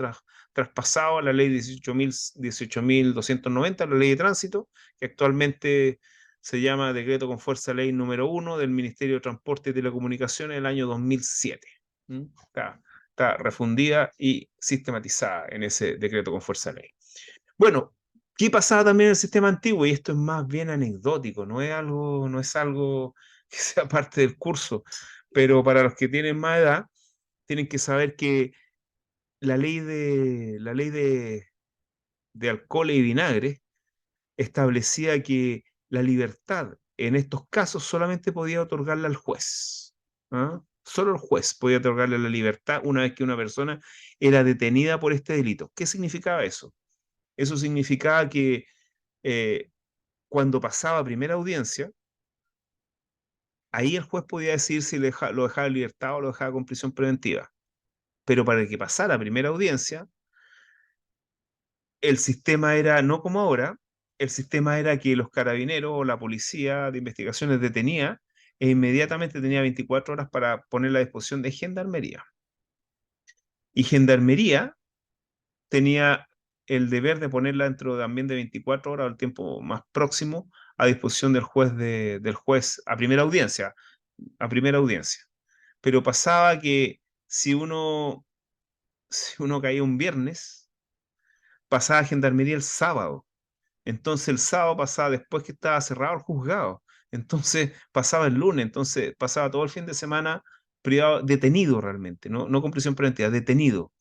traspasados a la ley 18.290, la ley de tránsito, que actualmente se llama Decreto con Fuerza Ley número 1 del Ministerio de Transporte y Telecomunicaciones del año 2007. Está refundida y sistematizada en ese decreto con fuerza ley. Bueno, ¿qué pasaba también en el sistema antiguo? Y esto es más bien anecdótico, no es algo que sea parte del curso, pero para los que tienen más edad, tienen que saber que la ley de alcohol y vinagre establecía que la libertad en estos casos solamente podía otorgarla al juez. ¿Ah? Solo el juez podía otorgarle la libertad una vez que una persona era detenida por este delito. ¿Qué significaba eso? Eso significaba que cuando pasaba primera audiencia, ahí el juez podía decidir si lo dejaba en libertad o lo dejaba con prisión preventiva. Pero para que pasara primera audiencia, el sistema era no como ahora, el sistema era que los carabineros o la policía de investigaciones detenía e inmediatamente tenía 24 horas para ponerla a disposición de gendarmería. Y gendarmería tenía el deber de ponerla dentro también de 24 horas o el tiempo más próximo a disposición del juez a primera audiencia, Pero pasaba que si uno caía un viernes, pasaba a gendarmería el sábado. Entonces el sábado pasaba después que estaba cerrado el juzgado. Entonces pasaba el lunes, entonces pasaba todo el fin de semana privado, detenido realmente, no con prisión preventiva, detenido.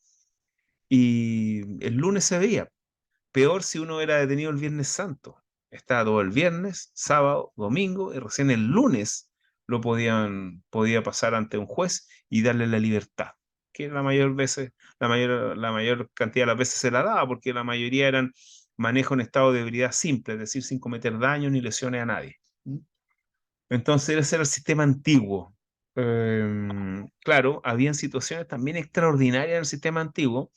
Y el lunes se veía. Peor si uno era detenido el Viernes Santo. Estaba todo el viernes, sábado, domingo, y recién el lunes podía pasar ante un juez y darle la libertad, que la mayor cantidad de las veces se la daba, porque la mayoría eran manejo en estado de ebriedad simple, es decir, sin cometer daños ni lesiones a nadie. Entonces ese era el sistema antiguo. Claro, habían situaciones también extraordinarias en el sistema antiguo,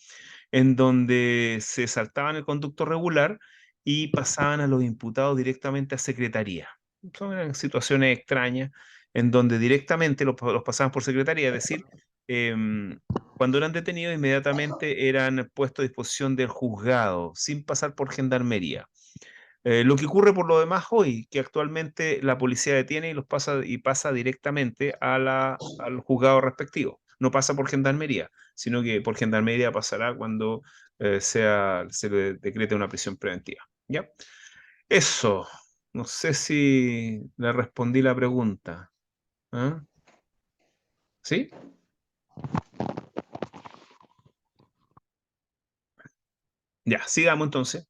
en donde se saltaban el conducto regular y pasaban a los imputados directamente a secretaría. Son situaciones extrañas en donde directamente los pasaban por secretaría, es decir, cuando eran detenidos inmediatamente eran puestos a disposición del juzgado, sin pasar por gendarmería. Lo que ocurre por lo demás hoy, que actualmente la policía detiene y pasa directamente al juzgado respectivo. No pasa por gendarmería, sino que por gendarmería pasará cuando se le decrete una prisión preventiva. ¿Ya? Eso. No sé si le respondí la pregunta. ¿Ah? ¿Sí? Ya, sigamos entonces.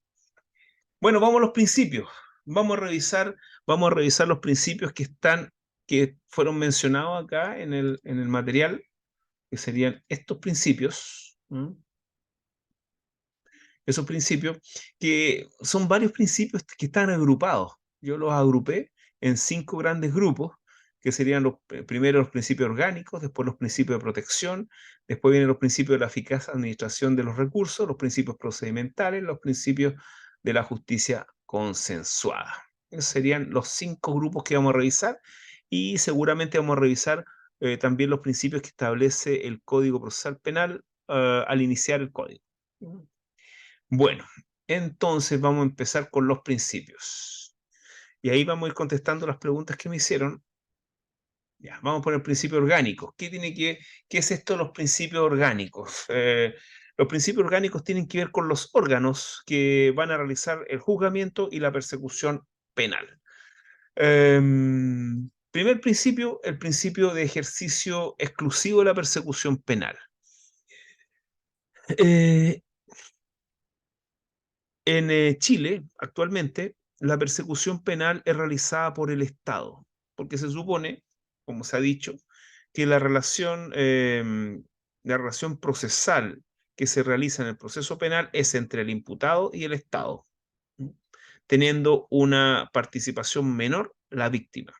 Bueno, vamos a los principios. Vamos a revisar los principios que fueron mencionados acá en el material, que serían estos principios. Esos principios, que son varios principios que están agrupados. Yo los agrupé en 5 grandes grupos, que serían primero los principios orgánicos, después los principios de protección, después vienen los principios de la eficaz administración de los recursos, los principios procedimentales, los principios de la justicia consensuada. Esos serían los 5 grupos que vamos a revisar, y seguramente vamos a revisar también los principios que establece el Código Procesal Penal al iniciar el código. Bueno, entonces vamos a empezar con los principios. Y ahí vamos a ir contestando las preguntas que me hicieron. Ya, vamos por el principio orgánico. ¿Qué es esto de los principios orgánicos? Los principios orgánicos tienen que ver con los órganos que van a realizar el juzgamiento y la persecución penal. Primer principio, el principio de ejercicio exclusivo de la persecución penal. Eh, En Chile, actualmente, la persecución penal es realizada por el Estado, porque se supone, como se ha dicho, que la relación procesal que se realiza en el proceso penal es entre el imputado y el Estado, ¿m? Teniendo una participación menor la víctima,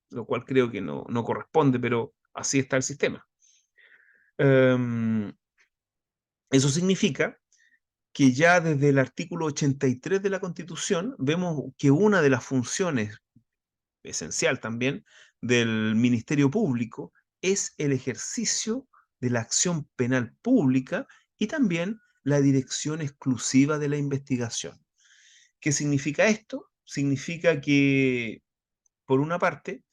lo cual creo que no corresponde, pero así está el sistema. Em, Eso significa que ya desde el artículo 83 de la Constitución vemos que una de las funciones esencial también del Ministerio Público es el ejercicio de la acción penal pública y también la dirección exclusiva de la investigación. ¿Qué significa esto? Significa que por una parte,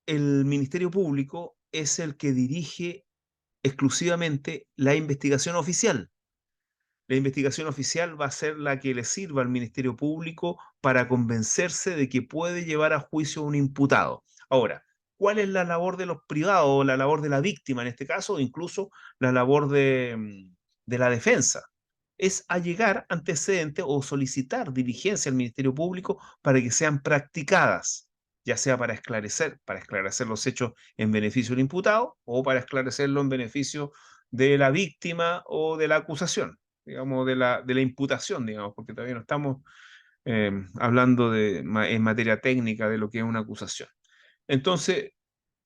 el Ministerio Público es el que dirige exclusivamente la investigación oficial. La investigación oficial va a ser la que le sirva al Ministerio Público para convencerse de que puede llevar a juicio a un imputado. Ahora, ¿cuál es la labor de los privados, o la labor de la víctima en este caso, o incluso la labor de la defensa? Es allegar antecedentes o solicitar diligencia al Ministerio Público para que sean practicadas, ya sea para esclarecer los hechos en beneficio del imputado o para esclarecerlo en beneficio de la víctima o de la acusación, digamos, de la imputación, digamos, porque todavía no estamos hablando en materia técnica de lo que es una acusación. Entonces,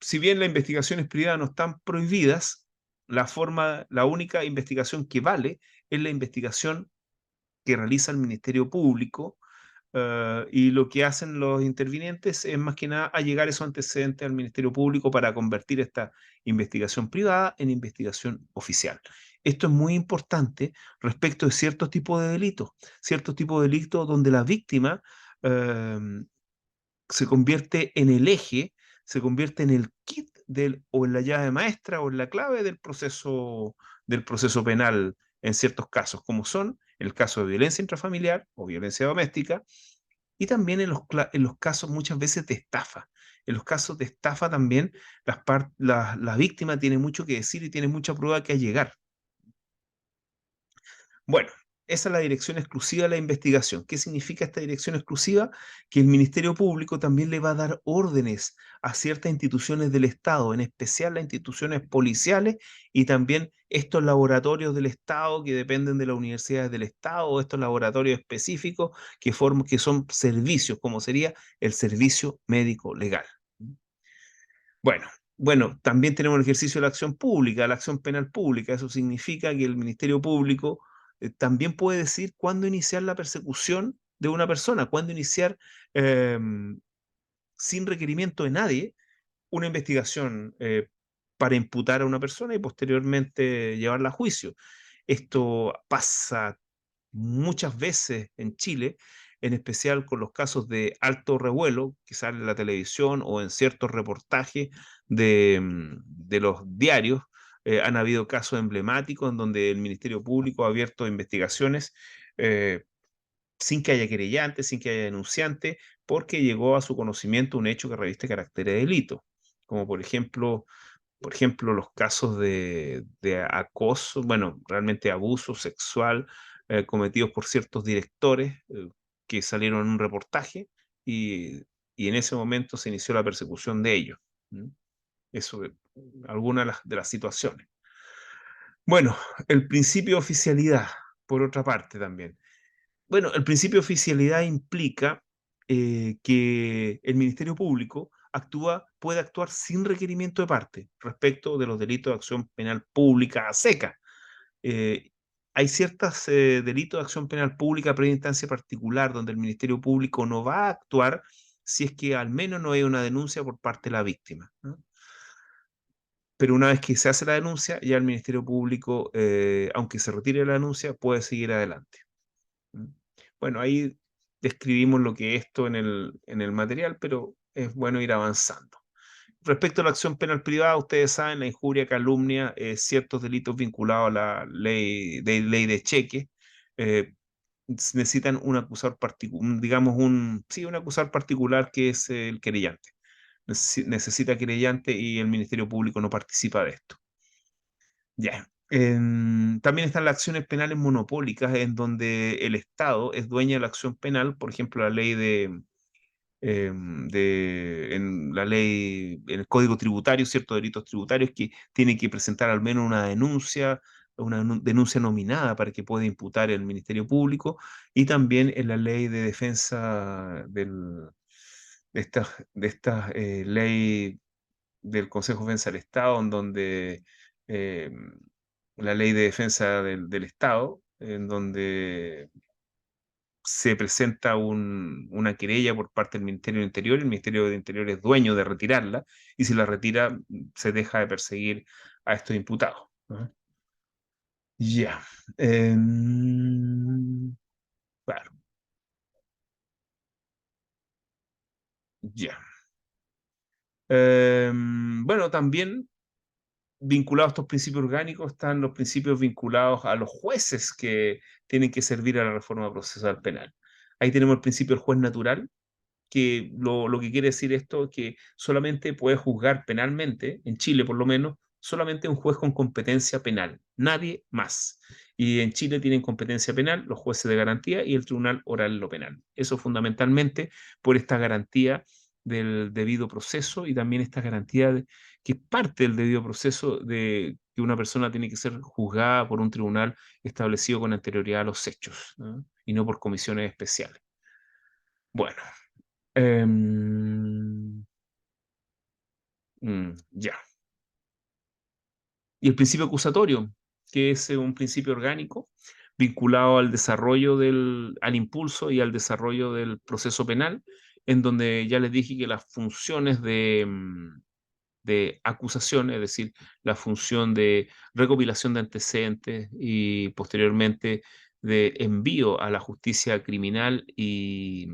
si bien las investigaciones privadas no están prohibidas, la única investigación que vale es la investigación que realiza el Ministerio Público, y lo que hacen los intervinientes es más que nada allegar esos antecedentes al Ministerio Público para convertir esta investigación privada en investigación oficial. Esto es muy importante respecto de ciertos tipos de delitos donde la víctima eh, se convierte en el eje, se convierte en el kit o en la llave maestra o en la clave del proceso penal en ciertos casos, como son el caso de violencia intrafamiliar o violencia doméstica, y también en los casos muchas veces de estafa. En los casos de estafa también la víctima tiene mucho que decir y tiene mucha prueba que allegar. Bueno, esa es la dirección exclusiva de la investigación. ¿Qué significa esta dirección exclusiva? Que el Ministerio Público también le va a dar órdenes a ciertas instituciones del Estado, en especial las instituciones policiales y también estos laboratorios del Estado que dependen de las universidades del Estado, o estos laboratorios específicos que son servicios, como sería el servicio médico legal. Bueno, bueno, también tenemos el ejercicio de la acción pública, la acción penal pública. Eso significa que el Ministerio Público también puede decir cuándo iniciar la persecución de una persona, cuándo iniciar sin requerimiento de nadie una investigación para imputar a una persona y posteriormente llevarla a juicio. Esto pasa muchas veces en Chile, en especial con los casos de alto revuelo que salen en la televisión o en ciertos reportajes de los diarios. Han habido casos emblemáticos en donde el Ministerio Público ha abierto investigaciones sin que haya querellante, sin que haya denunciante, porque llegó a su conocimiento un hecho que reviste carácter de delito, como por ejemplo, los casos de acoso, bueno, realmente abuso sexual cometidos por ciertos directores que salieron en un reportaje y, y en ese momento se inició la persecución de ellos. ¿Mm? Eso, algunas de las situaciones. Bueno, el principio de oficialidad, por otra parte también. Bueno, el principio de oficialidad implica que el Ministerio Público puede actuar sin requerimiento de parte respecto de los delitos de acción penal pública a seca. Eh, Hay ciertos delitos de acción penal pública previa instancia particular donde el Ministerio Público no va a actuar si es que al menos no hay una denuncia por parte de la víctima, ¿no? Pero una vez que se hace la denuncia, ya el Ministerio Público, aunque se retire la denuncia, puede seguir adelante. ¿Mm? Bueno, ahí describimos lo que es esto en el material, pero es bueno ir avanzando. Respecto a la acción penal privada, ustedes saben, la injuria, calumnia, ciertos delitos vinculados a la ley de cheque, eh, necesitan un acusador particular, digamos, sí, un acusador particular que es el querellante. Necesita querellante y el Ministerio Público no participa de esto. Ya. También están las acciones penales monopólicas, en donde el Estado es dueño de la acción penal, por ejemplo, en el Código Tributario, ciertos delitos tributarios que tiene que presentar al menos una denuncia nominada para que pueda imputar el Ministerio Público, y también en la ley de defensa de esta ley del Consejo de Defensa del Estado, en donde eh, la ley de defensa del Estado, en donde se presenta una querella por parte del Ministerio del Interior, el Ministerio del Interior es dueño de retirarla, y si la retira, se deja de perseguir a estos imputados, ¿no? Ya. Claro, ya. Bueno, también vinculados a estos principios orgánicos están los principios vinculados a los jueces que tienen que servir a la reforma procesal penal. Ahí tenemos el principio del juez natural, que lo que quiere decir esto es que solamente puede juzgar penalmente, en Chile por lo menos, solamente un juez con competencia penal, nadie más. Y en Chile tienen competencia penal los jueces de garantía y el Tribunal Oral en lo Penal. Eso fundamentalmente por esta garantía del debido proceso y también esta garantía que es parte del debido proceso de que una persona tiene que ser juzgada por un tribunal establecido con anterioridad a los hechos, ¿no? Y no por comisiones especiales. Bueno, Em, ya. Y el principio acusatorio, que es un principio orgánico vinculado al desarrollo al impulso y al desarrollo del proceso penal, en donde ya les dije que las funciones de acusación, es decir, la función de recopilación de antecedentes y posteriormente de envío a la justicia criminal y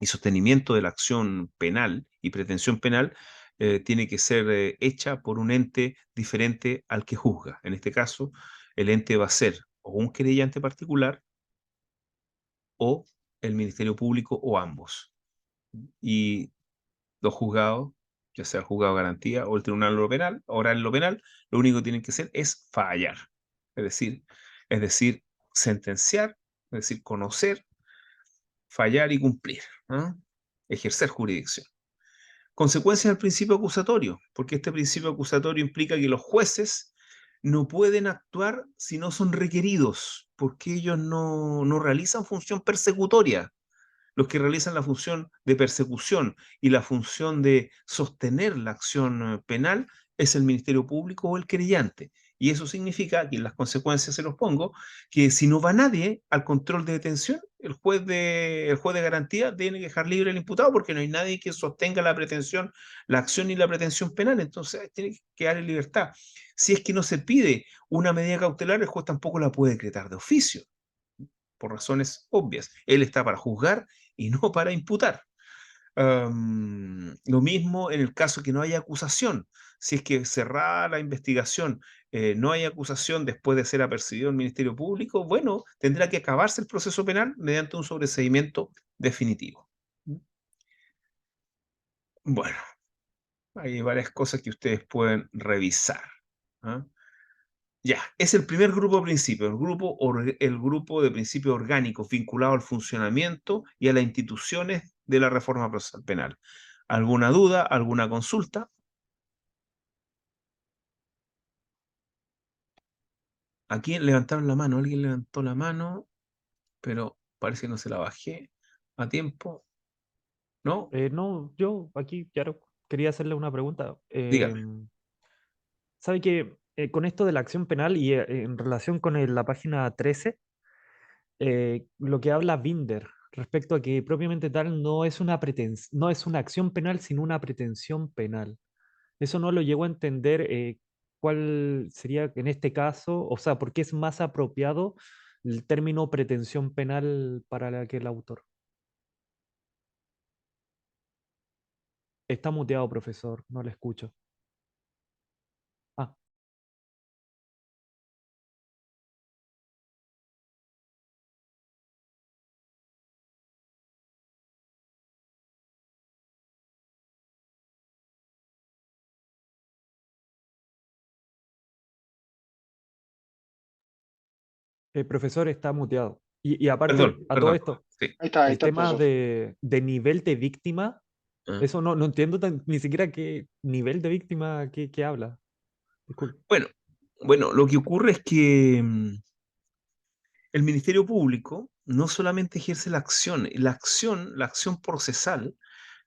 sostenimiento de la acción penal y pretensión penal tiene que ser hecha por un ente diferente al que juzga. En este caso, el ente va a ser o un querellante particular o el Ministerio Público o ambos. Y los juzgados, ya sea el juzgado de garantía o el tribunal lo penal, oral lo penal, lo único que tienen que hacer es fallar. Es decir, sentenciar, es decir, conocer, fallar y cumplir, ¿no? Ejercer jurisdicción. Consecuencias del principio acusatorio, porque este principio acusatorio implica que los jueces no pueden actuar si no son requeridos, porque ellos no realizan función persecutoria. Los que realizan la función de persecución y la función de sostener la acción penal es el Ministerio Público o el querellante. Y eso significa, que en las consecuencias se los pongo, que si no va nadie al control de detención, el juez de garantía tiene que dejar libre al imputado porque no hay nadie que sostenga la pretensión, la acción y la pretensión penal. Entonces tiene que quedar en libertad. Si es que no se pide una medida cautelar, el juez tampoco la puede decretar de oficio, por razones obvias. Él está para juzgar y no para imputar. Lo mismo en el caso que no haya acusación. Si es que cerrada la investigación, no hay acusación después de ser apercibido el Ministerio Público, bueno, tendrá que acabarse el proceso penal mediante un sobreseimiento definitivo. Bueno, hay varias cosas que ustedes pueden revisar. ¿Ah? Ya, es el primer grupo de principios, el grupo de principios orgánicos vinculados al funcionamiento y a las instituciones de la reforma procesal penal. ¿Alguna duda, alguna consulta? Aquí levantaron la mano, alguien levantó la mano, pero parece que no se la bajé a tiempo. ¿No?
No, yo aquí, claro, quería hacerle una pregunta.
Dígame.
¿Sabe que con esto de la acción penal y en relación con la página 13, lo que habla Binder respecto a que propiamente tal no es no es una acción penal, sino una pretensión penal? Eso no lo llego a entender cuál sería en este caso, o sea, por qué es más apropiado el término pretensión penal para aquel autor. Está muteado, profesor, no le escucho. Ah, profesor está muteado. Y aparte, a todo
Perdón.
esto,
Sí.
Ahí
el
está el
tema
profesor.
de nivel de víctima,
Ah.
eso no entiendo ni siquiera qué nivel de víctima que habla. Disculpe.
Bueno, lo que ocurre es que el Ministerio Público no solamente ejerce la acción procesal.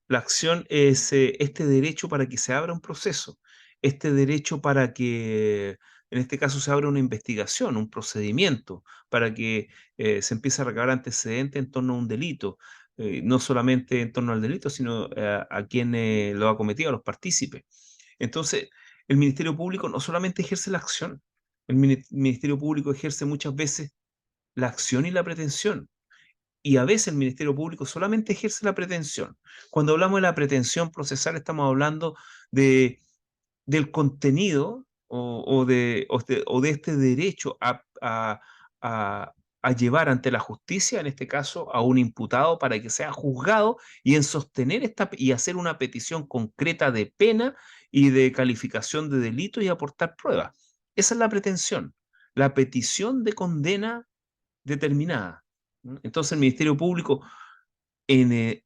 La acción es este derecho para que se abra un proceso, este derecho para que, en este caso, se abra una investigación, un procedimiento, para que se empiece a recabar antecedentes en torno a un delito, no solamente en torno al delito, sino a quien lo ha cometido, a los partícipes. Entonces, el Ministerio Público no solamente ejerce la acción, el Ministerio Público ejerce muchas veces la acción y la pretensión. y a veces el Ministerio Público solamente ejerce la pretensión. Cuando hablamos de la pretensión procesal, estamos hablando de, del contenido o de este derecho a, a llevar ante la justicia, en este caso, a un imputado para que sea juzgado y en sostener y hacer una petición concreta de pena y de calificación de delito y aportar pruebas. Esa es la pretensión, la petición de condena determinada. Entonces el Ministerio Público en,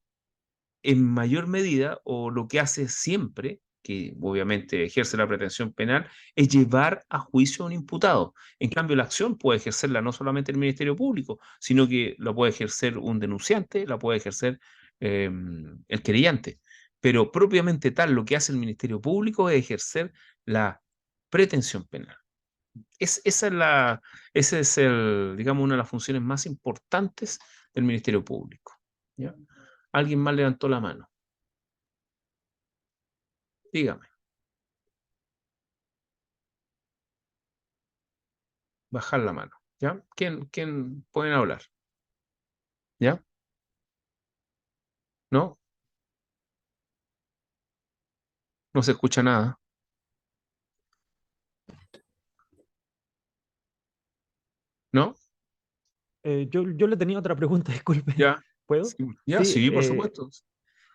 en mayor medida, o lo que hace siempre, que obviamente ejerce la pretensión penal, es llevar a juicio a un imputado. En cambio, la acción puede ejercerla no solamente el Ministerio Público, sino que la puede ejercer un denunciante, la puede ejercer el querellante. Pero propiamente tal, lo que hace el Ministerio Público es ejercer la pretensión penal. Esa es ese es digamos, una de las funciones más importantes del Ministerio Público. ¿Ya? Alguien más levantó la mano. Dígame. Bajar la mano. ¿Ya? ¿Quién pueden hablar? ¿Ya? ¿No? No se escucha nada. ¿No?
Yo le tenía otra pregunta, disculpe.
¿Ya?
¿Puedo?
Sí, ya,
Sí,
sí, por supuesto.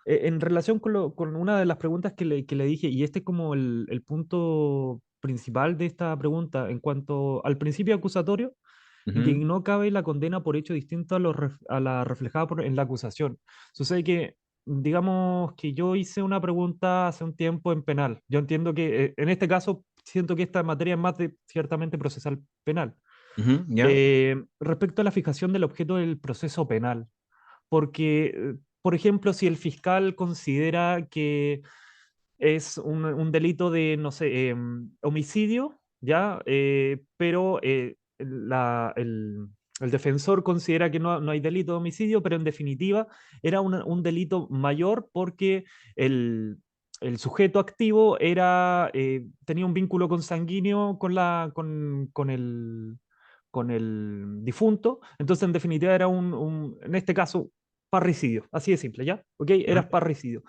en relación con una de las preguntas que le dije, y este es como el punto principal de esta pregunta, en cuanto al principio acusatorio, que
Ujú,
no cabe la condena por hecho distinto a la reflejada en la acusación. Sucede que, digamos que yo hice una pregunta hace un tiempo en penal. Yo entiendo que en este caso siento que esta materia es más de ciertamente procesal penal.
ujú, ¿ya?
Respecto a la fijación del objeto del proceso penal, porque, por ejemplo, si el fiscal considera que es un delito de, no sé, homicidio, ¿ya? Pero el defensor considera que no hay delito de homicidio, pero en definitiva era un delito mayor porque el, el sujeto activo tenía un vínculo consanguíneo con el difunto, entonces en definitiva era en este caso, parricidio, así de simple, ¿ya? ¿Ok?
Ujú,
Era parricidio.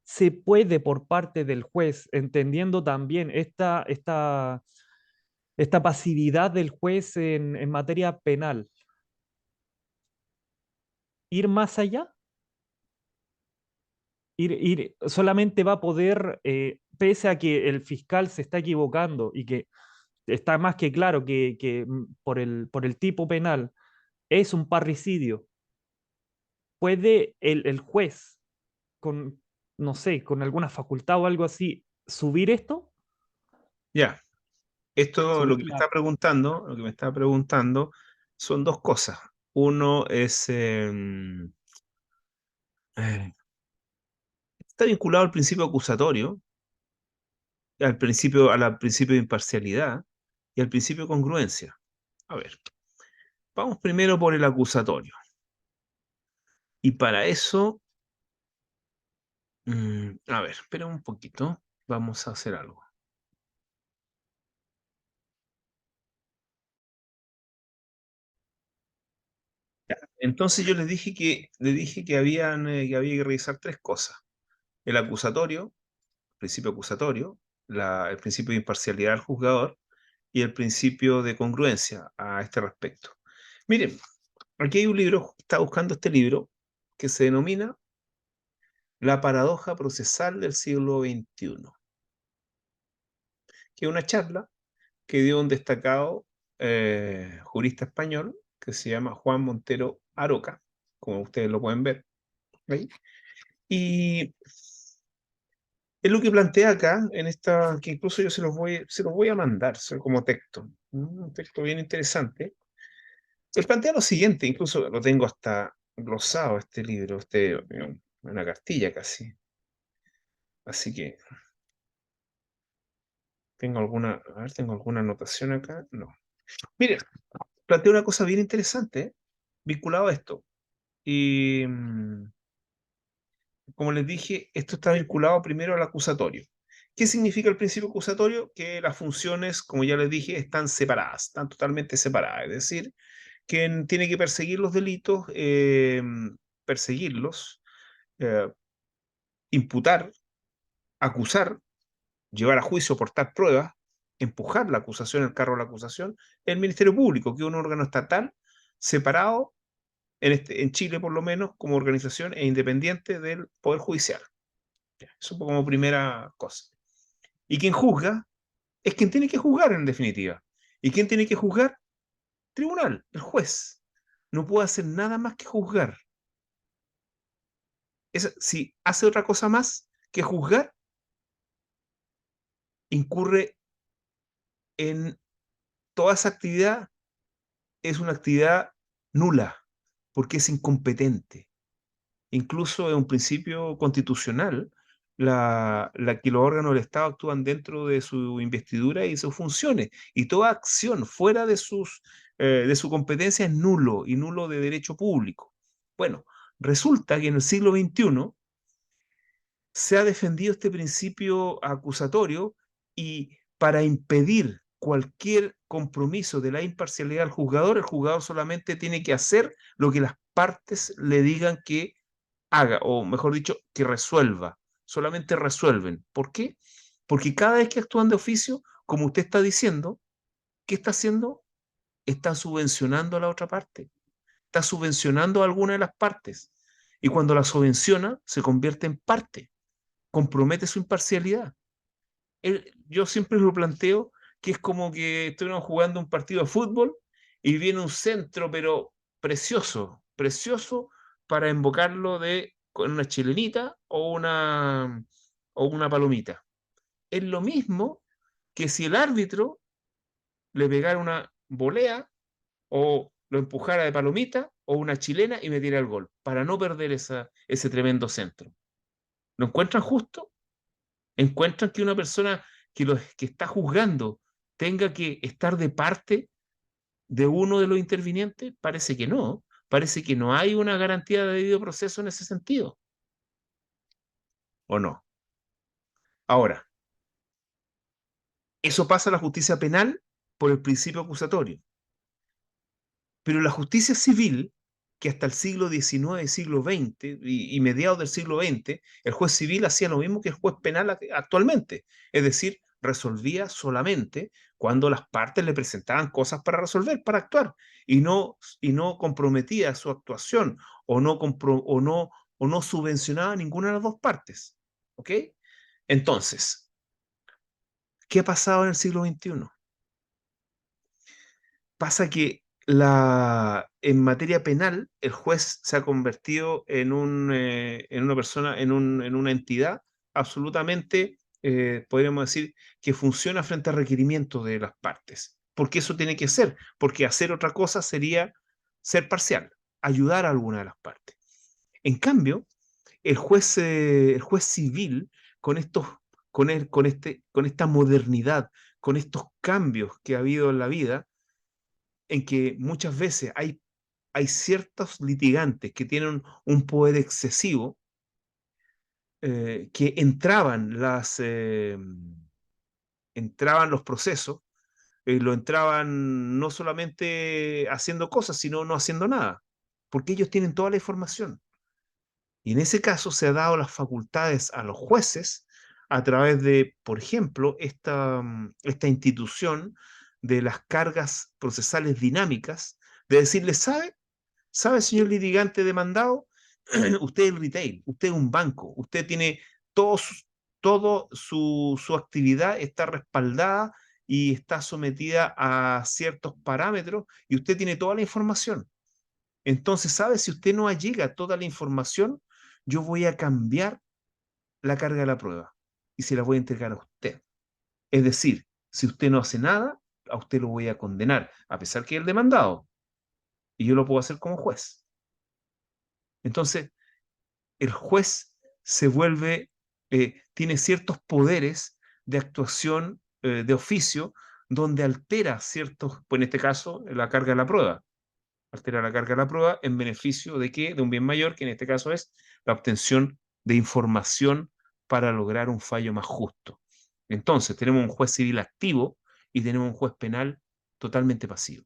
Se puede por parte del juez, entendiendo también esta pasividad del juez en materia penal, ir más allá, solamente va a poder, pese a que el fiscal se está equivocando y que está más que claro que por el tipo penal es un parricidio, puede el juez con, no sé, con alguna facultad o algo así, subir esto,
ya. Esto, lo que
subir
me
la...
está preguntando, lo que me está preguntando, son dos cosas. Uno es, eh, está vinculado al principio acusatorio, al principio de imparcialidad y al principio de congruencia. A ver, vamos primero por el acusatorio. Y para eso, a ver, espera un poquito, vamos a hacer algo. Entonces yo les dije que había que revisar tres cosas. El acusatorio, principio acusatorio, el principio de imparcialidad del juzgador y el principio de congruencia a este respecto. Miren, aquí hay un libro, está buscando este libro, que se denomina La paradoja procesal del siglo XXI, que es una charla que dio un destacado jurista español que se llama Juan Montero Aroca, como ustedes lo pueden ver ahí. Y es lo que plantea acá, en esta, que incluso yo se los voy a mandar como texto. Un texto bien interesante. Él plantea lo siguiente, incluso lo tengo hasta glosado este libro, una cartilla casi. Así que a ver, tengo alguna anotación acá. No. Mire, plantea una cosa bien interesante, vinculado a esto. Y como les dije, esto está vinculado primero al acusatorio. ¿Qué significa el principio acusatorio? Que las funciones, como ya les dije, están separadas, están totalmente separadas. Es decir, quien tiene que perseguir los delitos, perseguirlos, eh, imputar, acusar, llevar a juicio, aportar pruebas, empujar la acusación, el carro de la acusación, el Ministerio Público, que es un órgano estatal separado, en Chile por lo menos, como organización e independiente del Poder Judicial. Eso como primera cosa. Y quien juzga es quien tiene que juzgar en definitiva. ¿Y quién tiene que juzgar? Tribunal, el juez. No puede hacer nada más que juzgar. Si hace otra cosa más que juzgar, incurre en toda esa actividad, es una actividad nula, porque es incompetente. Incluso es un principio constitucional que los órganos del Estado actúan dentro de su investidura y sus funciones, y toda acción fuera de su competencia es nulo y nulo de derecho público. Bueno, resulta que en el siglo XXI se ha defendido este principio acusatorio y para impedir cualquier compromiso de la imparcialidad del juzgador, el juzgador solamente tiene que hacer lo que las partes le digan que haga, o mejor dicho, que resuelva. Solamente resuelven. ¿Por qué? Porque cada vez que actúan de oficio, como usted está diciendo, ¿qué está haciendo? Está subvencionando a la otra parte. Está subvencionando a alguna de las partes. Y cuando la subvenciona, se convierte en parte. Compromete su imparcialidad. Yo siempre lo planteo que es como que estuviéramos jugando un partido de fútbol y viene un centro, pero precioso, precioso, para invocarlo con una chilenita o una palomita. Es lo mismo que si el árbitro le pegara una volea o lo empujara de palomita o una chilena y metiera el gol, para no perder ese tremendo centro. ¿Lo encuentran justo? ¿Encuentran que una persona que está juzgando tenga que estar de parte de uno de los intervinientes? Parece que no. Parece que no hay una garantía de debido proceso en ese sentido. ¿O no? Ahora, eso pasa a la justicia penal por el principio acusatorio. Pero la justicia civil, que hasta el siglo XIX, siglo XX y mediados del siglo XX, el juez civil hacía lo mismo que el juez penal actualmente. Es decir, resolvía solamente cuando las partes le presentaban cosas para resolver, para actuar, y no comprometía su actuación o no subvencionaba a ninguna de las dos partes. ¿Ok? Entonces, ¿qué ha pasado en el siglo XXI? Pasa que en materia penal, el juez se ha convertido en una persona, en una entidad absolutamente, podríamos decir, que funciona frente a requerimientos de las partes. Porque eso tiene que ser, porque hacer otra cosa sería ser parcial, ayudar a alguna de las partes. En cambio, el juez civil, con estos, con esta modernidad, con estos cambios que ha habido en la vida, en que muchas veces hay ciertos litigantes que tienen un poder excesivo, que entraban los procesos, lo entraban no solamente haciendo cosas, sino no haciendo nada, porque ellos tienen toda la información. Y en ese caso se ha dado las facultades a los jueces a través de, por ejemplo, esta institución de las cargas procesales dinámicas, de decirles, ¿sabe, señor litigante demandado? Usted es el retail, usted es un banco, usted tiene todo, su actividad está respaldada y está sometida a ciertos parámetros y usted tiene toda la información. Entonces, ¿sabe? Si usted no allega toda la información, yo voy a cambiar la carga de la prueba y se la voy a entregar a usted. Es decir, si usted no hace nada, a usted lo voy a condenar, a pesar que es el demandado, y yo lo puedo hacer como juez. Entonces, el juez tiene ciertos poderes de actuación de oficio donde altera ciertos, pues en este caso, la carga de la prueba. Altera la carga de la prueba en beneficio de qué? De un bien mayor, que en este caso es la obtención de información para lograr un fallo más justo. Entonces, tenemos un juez civil activo y tenemos un juez penal totalmente pasivo.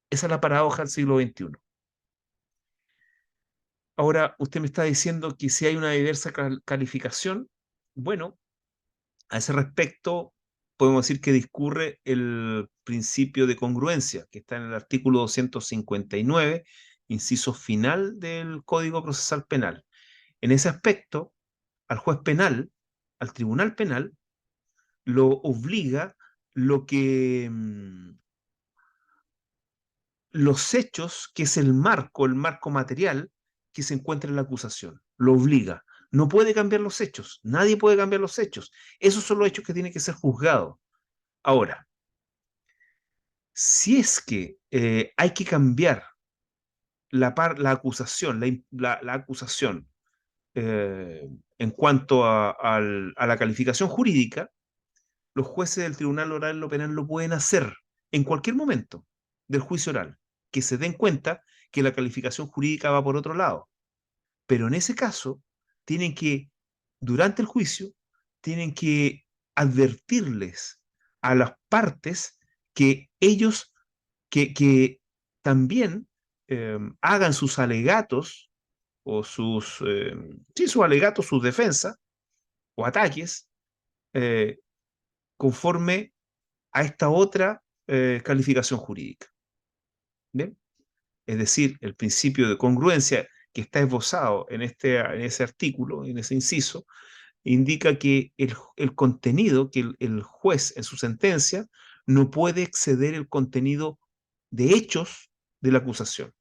Esa es la paradoja del siglo XXI. Ahora, usted me está diciendo que si hay una diversa calificación, bueno, a ese respecto podemos decir que discurre el principio de congruencia, que está en el artículo 259, inciso final del Código Procesal Penal. En ese aspecto, al juez penal, al tribunal penal, lo obliga lo que los hechos, que es el marco material que se encuentra en la acusación. Lo obliga. No puede cambiar los hechos. Nadie puede cambiar los hechos. Esos son los hechos que tienen que ser juzgados. Ahora, si es que hay que cambiar la acusación, la acusación en cuanto a la calificación jurídica, los jueces del Tribunal Oral en lo Penal lo pueden hacer en cualquier momento del juicio oral, que se den cuenta que la calificación jurídica va por otro lado. Pero en ese caso, tienen que, durante el juicio, tienen que advertirles a las partes que ellos, que también hagan sus alegatos o sus alegatos, sus defensas o ataques, eh, conforme a esta otra calificación jurídica. ¿Bien? Es decir, el principio de congruencia que está esbozado en ese artículo, en ese inciso, indica que el contenido, que el juez en su sentencia no puede exceder el contenido de hechos de la acusación.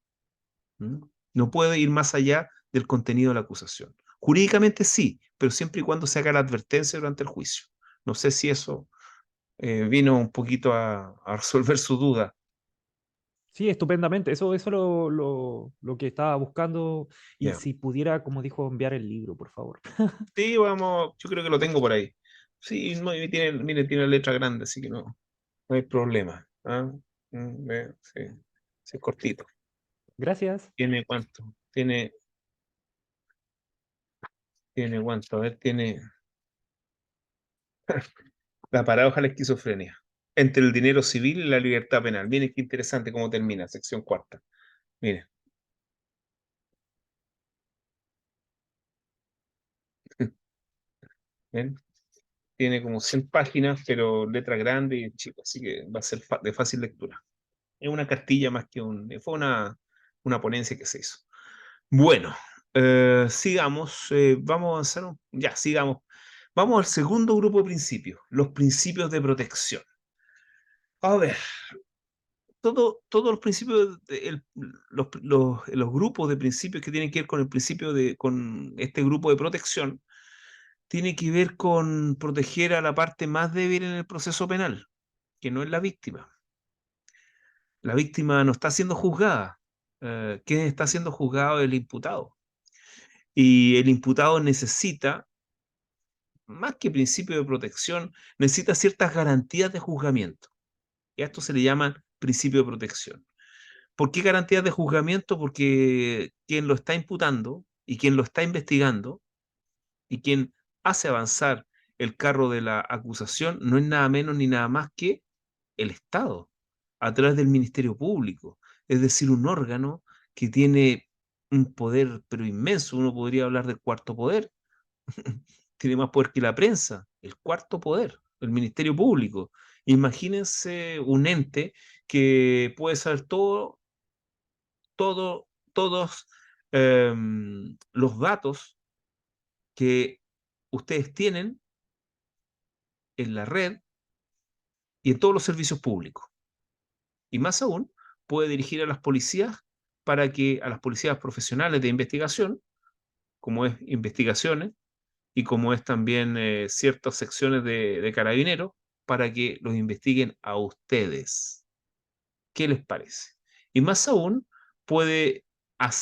¿Mm? No puede ir más allá del contenido de la acusación. Jurídicamente sí, pero siempre y cuando se haga la advertencia durante el juicio. No sé si eso vino un poquito a resolver su duda.
Sí, estupendamente. Eso lo que estaba buscando. Y
Yeah.
si pudiera, como dijo, enviar el libro, por favor.
Sí, vamos, yo creo que lo tengo por ahí. Sí, no, y tiene, mire, tiene letra grande, así que no hay problema. ¿Ah? Sí, sí, es cortito.
Gracias.
¿Tiene cuánto? Tiene cuánto, a ver, tiene la paradoja de la esquizofrenia. Entre el dinero civil y la libertad penal. Miren qué interesante cómo termina, sección cuarta. Miren, ¿ven? Tiene como 100 páginas, pero letra grande y chico, así que va a ser de fácil lectura. Es una cartilla más que fue una ponencia que se hizo. Bueno, sigamos, vamos a avanzar, ya, sigamos. Vamos al segundo grupo de principios, los principios de protección. A ver, todos los principios, los grupos de principios que tienen que ver con el principio con este grupo de protección, tiene que ver con proteger a la parte más débil en el proceso penal, que no es la víctima. La víctima no está siendo juzgada. ¿Quién está siendo juzgado? El imputado. Y el imputado necesita, más que principio de protección, necesita ciertas garantías de juzgamiento. Y a esto se le llama principio de protección. ¿Por qué garantías de juzgamiento? Porque quien lo está imputando y quien lo está investigando y quien hace avanzar el carro de la acusación no es nada menos ni nada más que el Estado, a través del Ministerio Público, es decir, un órgano que tiene un poder pero inmenso. Uno podría hablar del cuarto poder. Tiene más poder que la prensa, el cuarto poder, el Ministerio Público. Imagínense un ente que puede saber todos los datos que ustedes tienen en la red y en todos los servicios públicos. Y más aún, puede dirigir a las policías a las policías profesionales de investigación, como es investigaciones, y como es también ciertas secciones de carabineros, para que los investiguen a ustedes. ¿Qué les parece? Y más aún, puede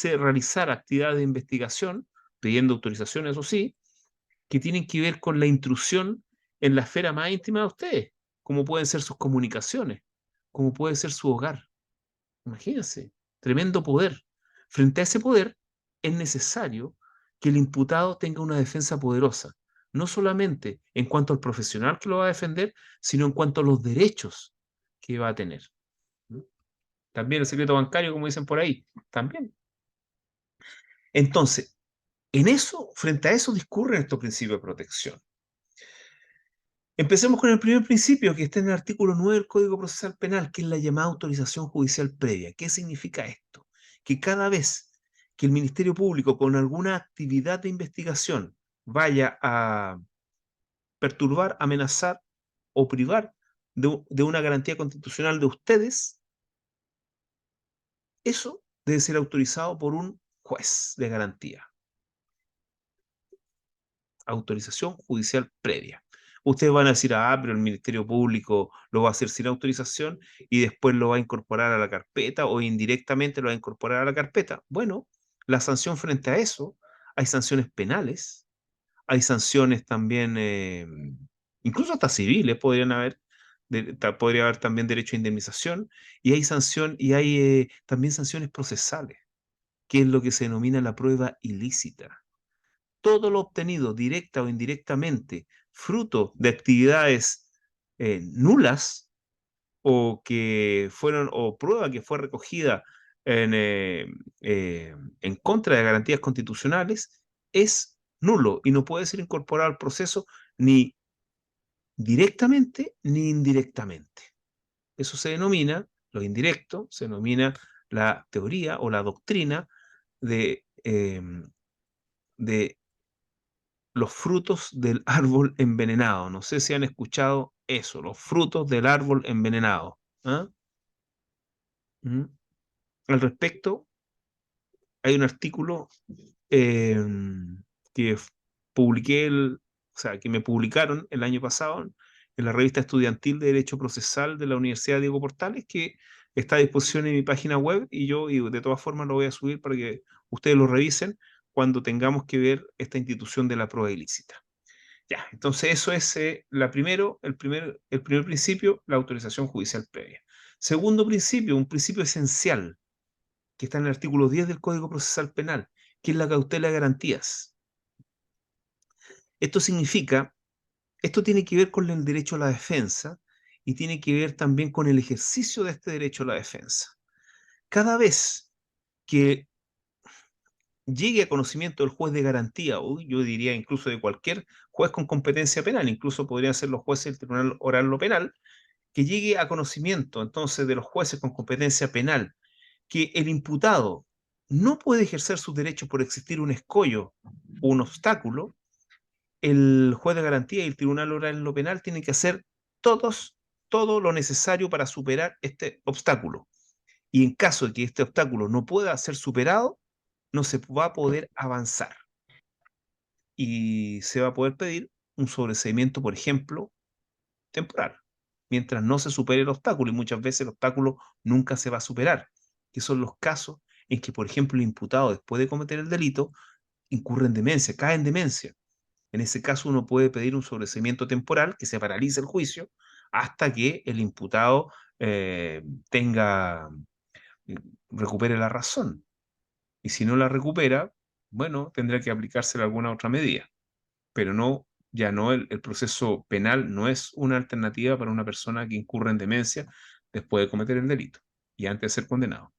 realizar actividades de investigación, pidiendo autorización, eso sí, que tienen que ver con la intrusión en la esfera más íntima de ustedes, como pueden ser sus comunicaciones, como puede ser su hogar. Imagínense, tremendo poder. Frente a ese poder, es necesario que el imputado tenga una defensa poderosa, no solamente en cuanto al profesional que lo va a defender, sino en cuanto a los derechos que va a tener. También el secreto bancario, como dicen por ahí, también. Entonces, frente a eso discurren estos principios de protección. Empecemos con el primer principio que está en el artículo 9 del Código Procesal Penal, que es la llamada autorización judicial previa. ¿Qué significa esto? Que cada vez que el Ministerio Público con alguna actividad de investigación vaya a perturbar, amenazar o privar de una garantía constitucional de ustedes, eso debe ser autorizado por un juez de garantía. Autorización judicial previa. Ustedes van a decir, pero el Ministerio Público lo va a hacer sin autorización y después lo va a incorporar a la carpeta o indirectamente lo va a incorporar a la carpeta. Bueno, la sanción frente a eso, hay sanciones penales, hay sanciones también, incluso hasta civiles podrían haber, podría haber también derecho a indemnización y hay también sanciones procesales, que es lo que se denomina la prueba ilícita. Todo lo obtenido directa o indirectamente, fruto de actividades nulas o prueba que fue recogida en contra de garantías constitucionales, es nulo y no puede ser incorporado al proceso ni directamente ni indirectamente. Eso se denomina, lo indirecto, se denomina la teoría o la doctrina de los frutos del árbol envenenado. No sé si han escuchado eso, los frutos del árbol envenenado. ¿Ah? ¿Mm? Al respecto, hay un artículo eh, que que me publicaron el año pasado en la revista estudiantil de Derecho Procesal de la Universidad Diego Portales, que está a disposición en mi página web y de todas formas lo voy a subir para que ustedes lo revisen cuando tengamos que ver esta institución de la prueba ilícita. Ya, entonces eso es el primer principio, la autorización judicial previa. Segundo principio, un principio esencial, que está en el artículo 10 del Código Procesal Penal, que es la cautela de garantías. Esto significa, esto tiene que ver con el derecho a la defensa y tiene que ver también con el ejercicio de este derecho a la defensa. Cada vez que llegue a conocimiento del juez de garantía, o yo diría incluso de cualquier juez con competencia penal, incluso podrían ser los jueces del Tribunal Oral o Penal, que llegue a conocimiento entonces de los jueces con competencia penal que el imputado no puede ejercer sus derechos por existir un escollo o un obstáculo, el juez de garantía y el Tribunal Oral en lo Penal tienen que hacer todo lo necesario para superar este obstáculo. Y en caso de que este obstáculo no pueda ser superado, no se va a poder avanzar. Y se va a poder pedir un sobreseimiento, por ejemplo, temporal, mientras no se supere el obstáculo. Y muchas veces el obstáculo nunca se va a superar, que son los casos en que, por ejemplo, el imputado, después de cometer el delito, incurre en demencia, cae en demencia. En ese caso uno puede pedir un sobreseimiento temporal, que se paralice el juicio, hasta que el imputado tenga, recupere la razón. Y si no la recupera, bueno, tendrá que aplicarse alguna otra medida. Pero no, ya no, el proceso penal no es una alternativa para una persona que incurre en demencia después de cometer el delito y antes de ser condenado.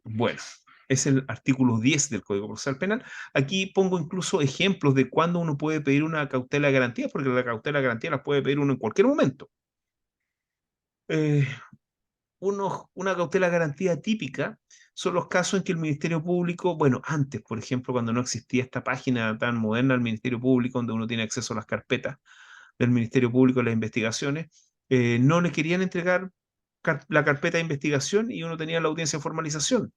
Bueno, es el artículo 10 del Código Procesal Penal. Aquí pongo incluso ejemplos de cuándo uno puede pedir una cautela de garantía, porque la cautela de garantía la puede pedir uno en cualquier momento. Eh, una cautela de garantía típica son los casos en que el Ministerio Público, bueno, antes, por ejemplo, cuando no existía esta página tan moderna del Ministerio Público, donde uno tiene acceso a las carpetas del Ministerio Público, las investigaciones, no le querían entregar la carpeta de investigación y uno tenía la audiencia de formalización.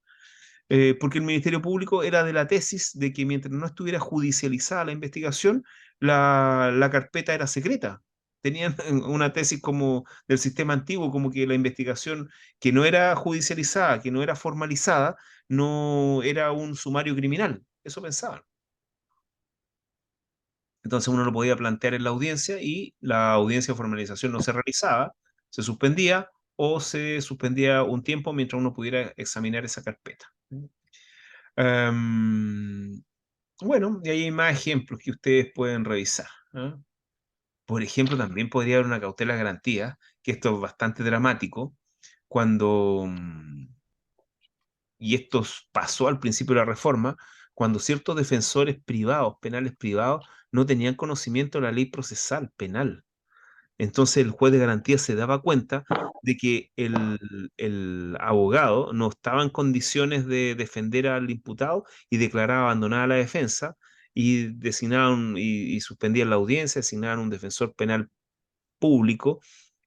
Porque el Ministerio Público era de la tesis de que mientras no estuviera judicializada la investigación, la carpeta era secreta. Tenían una tesis como del sistema antiguo, como que la investigación que no era judicializada, que no era formalizada, no era un sumario criminal. Eso pensaban. Entonces uno lo podía plantear en la audiencia y la audiencia de formalización no se realizaba, se suspendía o se suspendía un tiempo mientras uno pudiera examinar esa carpeta. Bueno, y ahí hay más ejemplos que ustedes pueden revisar. ¿Ah? Por ejemplo, también podría haber una cautela de garantía, que esto es bastante dramático, cuando, y esto pasó al principio de la reforma, cuando ciertos defensores privados, penales privados, no tenían conocimiento de la ley procesal penal. Entonces el juez de garantía se daba cuenta de que el abogado no estaba en condiciones de defender al imputado y declaraba abandonada la defensa y designaban y suspendían la audiencia, designaban un defensor penal público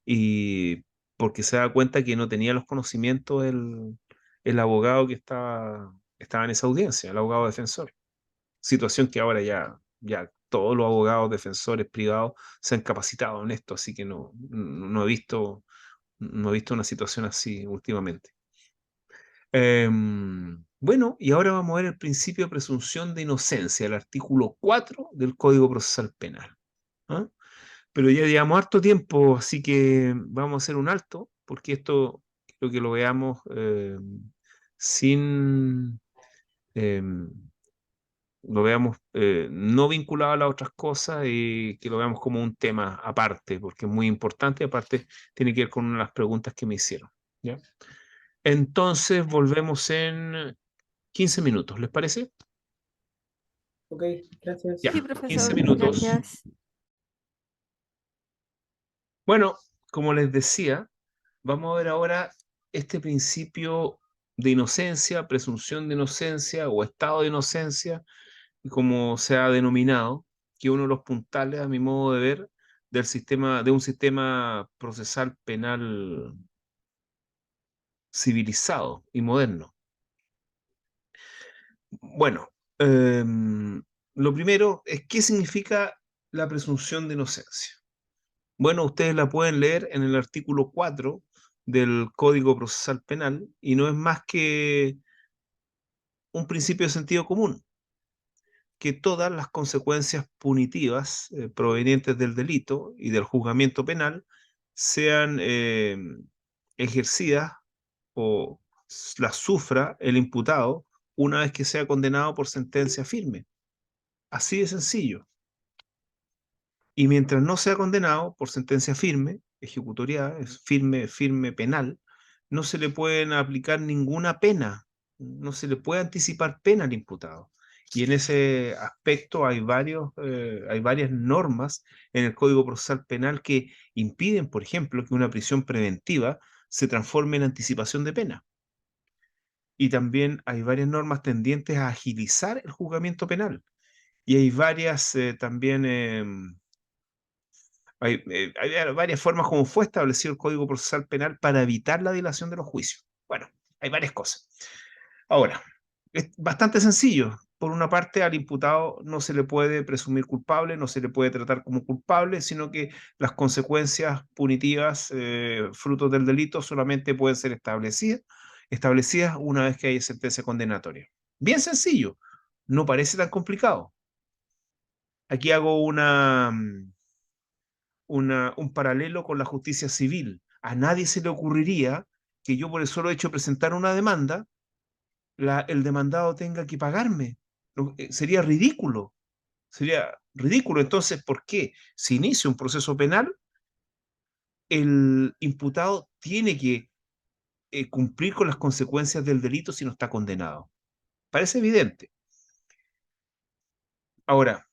y porque se da cuenta que no tenía los conocimientos el abogado que estaba en esa audiencia, el abogado defensor. Situación que ahora ya todos los abogados defensores privados se han capacitado en esto, así que no he visto una situación así últimamente. Bueno, y ahora vamos a ver el principio de presunción de inocencia, el artículo 4 del Código Procesal Penal. ¿Ah? Pero ya llevamos harto tiempo, así que vamos a hacer un alto, porque esto quiero que lo veamos sin, em, lo veamos no vinculado a las otras cosas y que lo veamos como un tema aparte, porque es muy importante y aparte tiene que ver con una de las preguntas que me hicieron. ¿Ya? Entonces volvemos en 15 minutos, ¿les parece?
Ok, gracias.
Ya,
Sí,
15
profesor,
minutos.
gracias.
Bueno, como les decía, vamos a ver ahora este principio de inocencia, presunción de inocencia o estado de inocencia, como se ha denominado, que es uno de los puntales, a mi modo de ver, de un sistema procesal penal civilizado y moderno. Bueno, lo primero es qué significa la presunción de inocencia. Bueno, ustedes la pueden leer en el artículo 4 del Código Procesal Penal y no es más que un principio de sentido común, que todas las consecuencias punitivas provenientes del delito y del juzgamiento penal sean ejercidas o las sufra el imputado una vez que sea condenado por sentencia firme. Así de sencillo. Y mientras no sea condenado por sentencia firme, ejecutoriada, es firme penal, no se le pueden aplicar ninguna pena, no se le puede anticipar pena al imputado. Y en ese aspecto hay varias normas en el Código Procesal Penal que impiden, por ejemplo, que una prisión preventiva se transforme en anticipación de pena. Y también hay varias normas tendientes a agilizar el juzgamiento penal. Y hay varias también hay varias formas como fue establecido el Código Procesal Penal para evitar la dilación de los juicios. Bueno, hay varias cosas. Ahora, es bastante sencillo. Por una parte, al imputado no se le puede presumir culpable, no se le puede tratar como culpable, sino que las consecuencias punitivas frutos del delito solamente pueden ser establecidas una vez que haya sentencia condenatoria. Bien sencillo, no parece tan complicado. Aquí hago un paralelo con la justicia civil. A nadie se le ocurriría que yo por el solo hecho de presentar una demanda, el demandado tenga que pagarme. Sería ridículo. Sería ridículo. Entonces, ¿por qué? Si inicia un proceso penal, el imputado tiene que cumplir con las consecuencias del delito si no está condenado. Parece evidente. Ahora,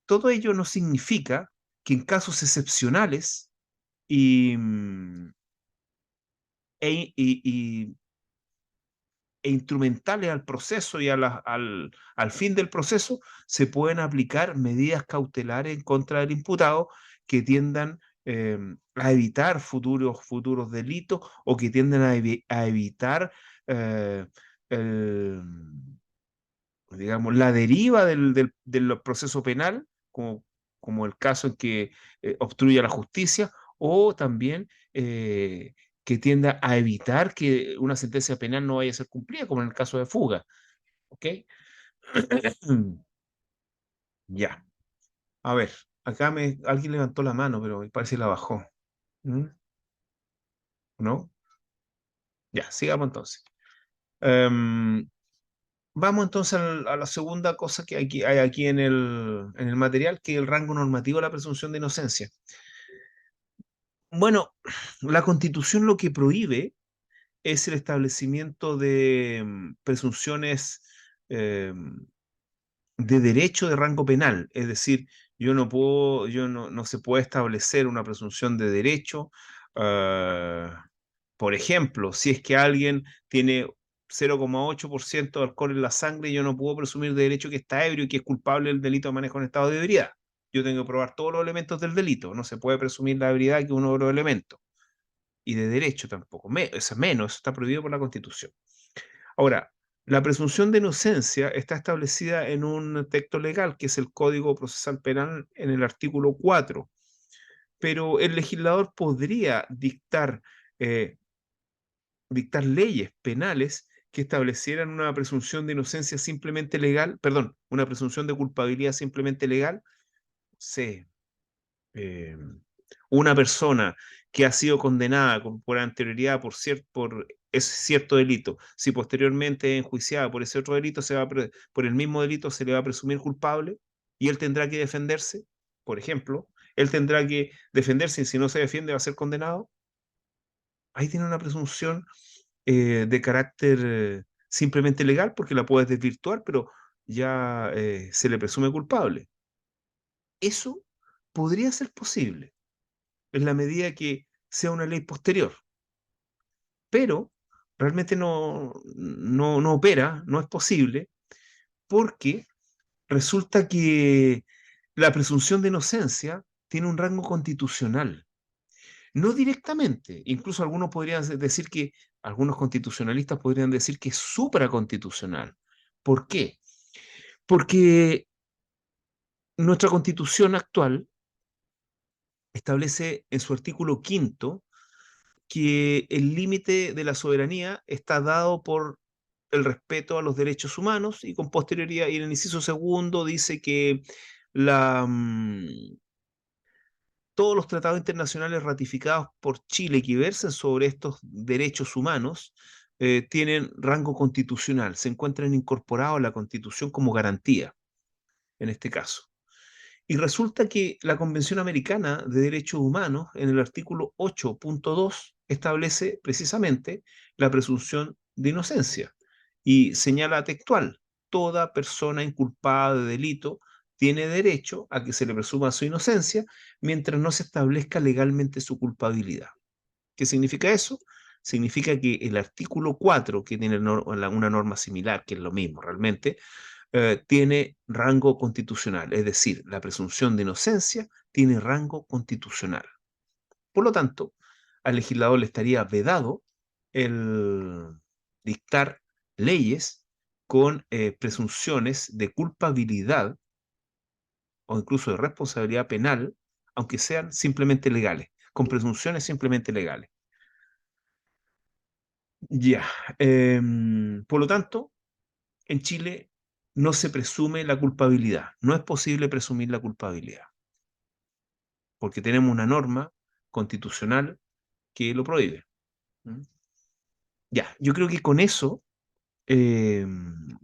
todo ello no significa que en casos excepcionales y, mm, e, y, e instrumentales al proceso y al fin del proceso, se pueden aplicar medidas cautelares en contra del imputado que tiendan a evitar futuros delitos o que tiendan a evitar eh, el, digamos, la deriva del proceso penal, como el caso en que obstruye la justicia, o también que tienda a evitar que una sentencia penal no vaya a ser cumplida, como en el caso de fuga. ¿Ok? Ya. A ver, acá alguien levantó la mano, pero parece que la bajó. ¿Mm? ¿No? Ya, sigamos entonces. Em, Vamos entonces a la segunda cosa que hay aquí en el material, que es el rango normativo de la presunción de inocencia. Bueno, la Constitución lo que prohíbe es el establecimiento de presunciones eh, de derecho de rango penal. Es decir, no se puede establecer una presunción de derecho. Por ejemplo, si es que alguien tiene 0,8% de alcohol en la sangre, yo no puedo presumir de derecho que está ebrio y que es culpable del delito de manejo en estado de ebriedad. Yo tengo que probar todos los elementos del delito. No se puede presumir la ebriedad que uno de los elementos. Y de derecho tampoco. Eso es menos, eso está prohibido por la Constitución. Ahora, la presunción de inocencia está establecida en un texto legal, que es el Código Procesal Penal en el artículo 4, pero el legislador podría dictar leyes penales que establecieran una presunción de inocencia simplemente legal, perdón, una presunción de culpabilidad simplemente legal. Sí, eh, una persona que ha sido condenada por anterioridad por ese cierto delito, si posteriormente es enjuiciada por ese otro delito, por el mismo delito se le va a presumir culpable y él tendrá que defenderse, por ejemplo, él tendrá que defenderse y si no se defiende va a ser condenado. Ahí tiene una presunción de carácter simplemente legal porque la puedes desvirtuar, pero ya se le presume culpable. Eso podría ser posible en la medida que sea una ley posterior, pero realmente no opera, no es posible, porque resulta que la presunción de inocencia tiene un rango constitucional, no directamente, incluso algunos podrían decir que, algunos constitucionalistas podrían decir que es supraconstitucional. ¿Por qué? Porque nuestra constitución actual establece en su artículo quinto que el límite de la soberanía está dado por el respeto a los derechos humanos y con posterioridad, y en el inciso segundo dice que la, todos los tratados internacionales ratificados por Chile que versen sobre estos derechos humanos tienen rango constitucional, se encuentran incorporados a la Constitución como garantía, en este caso. Y resulta que la Convención Americana de Derechos Humanos, en el artículo 8.2, establece precisamente la presunción de inocencia y señala textual, toda persona inculpada de delito tiene derecho a que se le presuma su inocencia mientras no se establezca legalmente su culpabilidad. ¿Qué significa eso? Significa que el artículo 4, que tiene una norma similar, que es lo mismo realmente, tiene rango constitucional, es decir, la presunción de inocencia tiene rango constitucional. Por lo tanto, al legislador le estaría vedado el dictar leyes con presunciones de culpabilidad o incluso de responsabilidad penal, aunque sean simplemente legales, con presunciones simplemente legales. Ya, por lo tanto, en Chile no se presume la culpabilidad. No es posible presumir la culpabilidad, porque tenemos una norma constitucional que lo prohíbe. ¿Mm? Ya, yo creo que con eso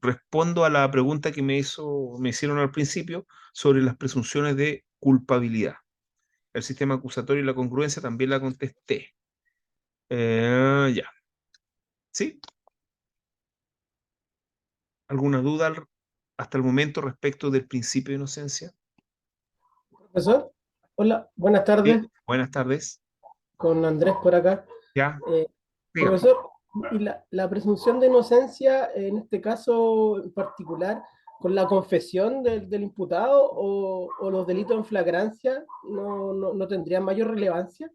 respondo a la pregunta que me hicieron al principio sobre las presunciones de culpabilidad. El sistema acusatorio y la congruencia también la contesté. Ya. ¿Sí? ¿Alguna duda hasta el momento respecto del principio de inocencia?
Profesor, hola, buenas tardes,
Sí, buenas tardes.
con Andrés por acá.
Ya,
Eh,
dígame.
Profesor, y la presunción de inocencia, en este caso en particular, con la confesión del imputado o los delitos en flagrancia, no tendrían mayor relevancia?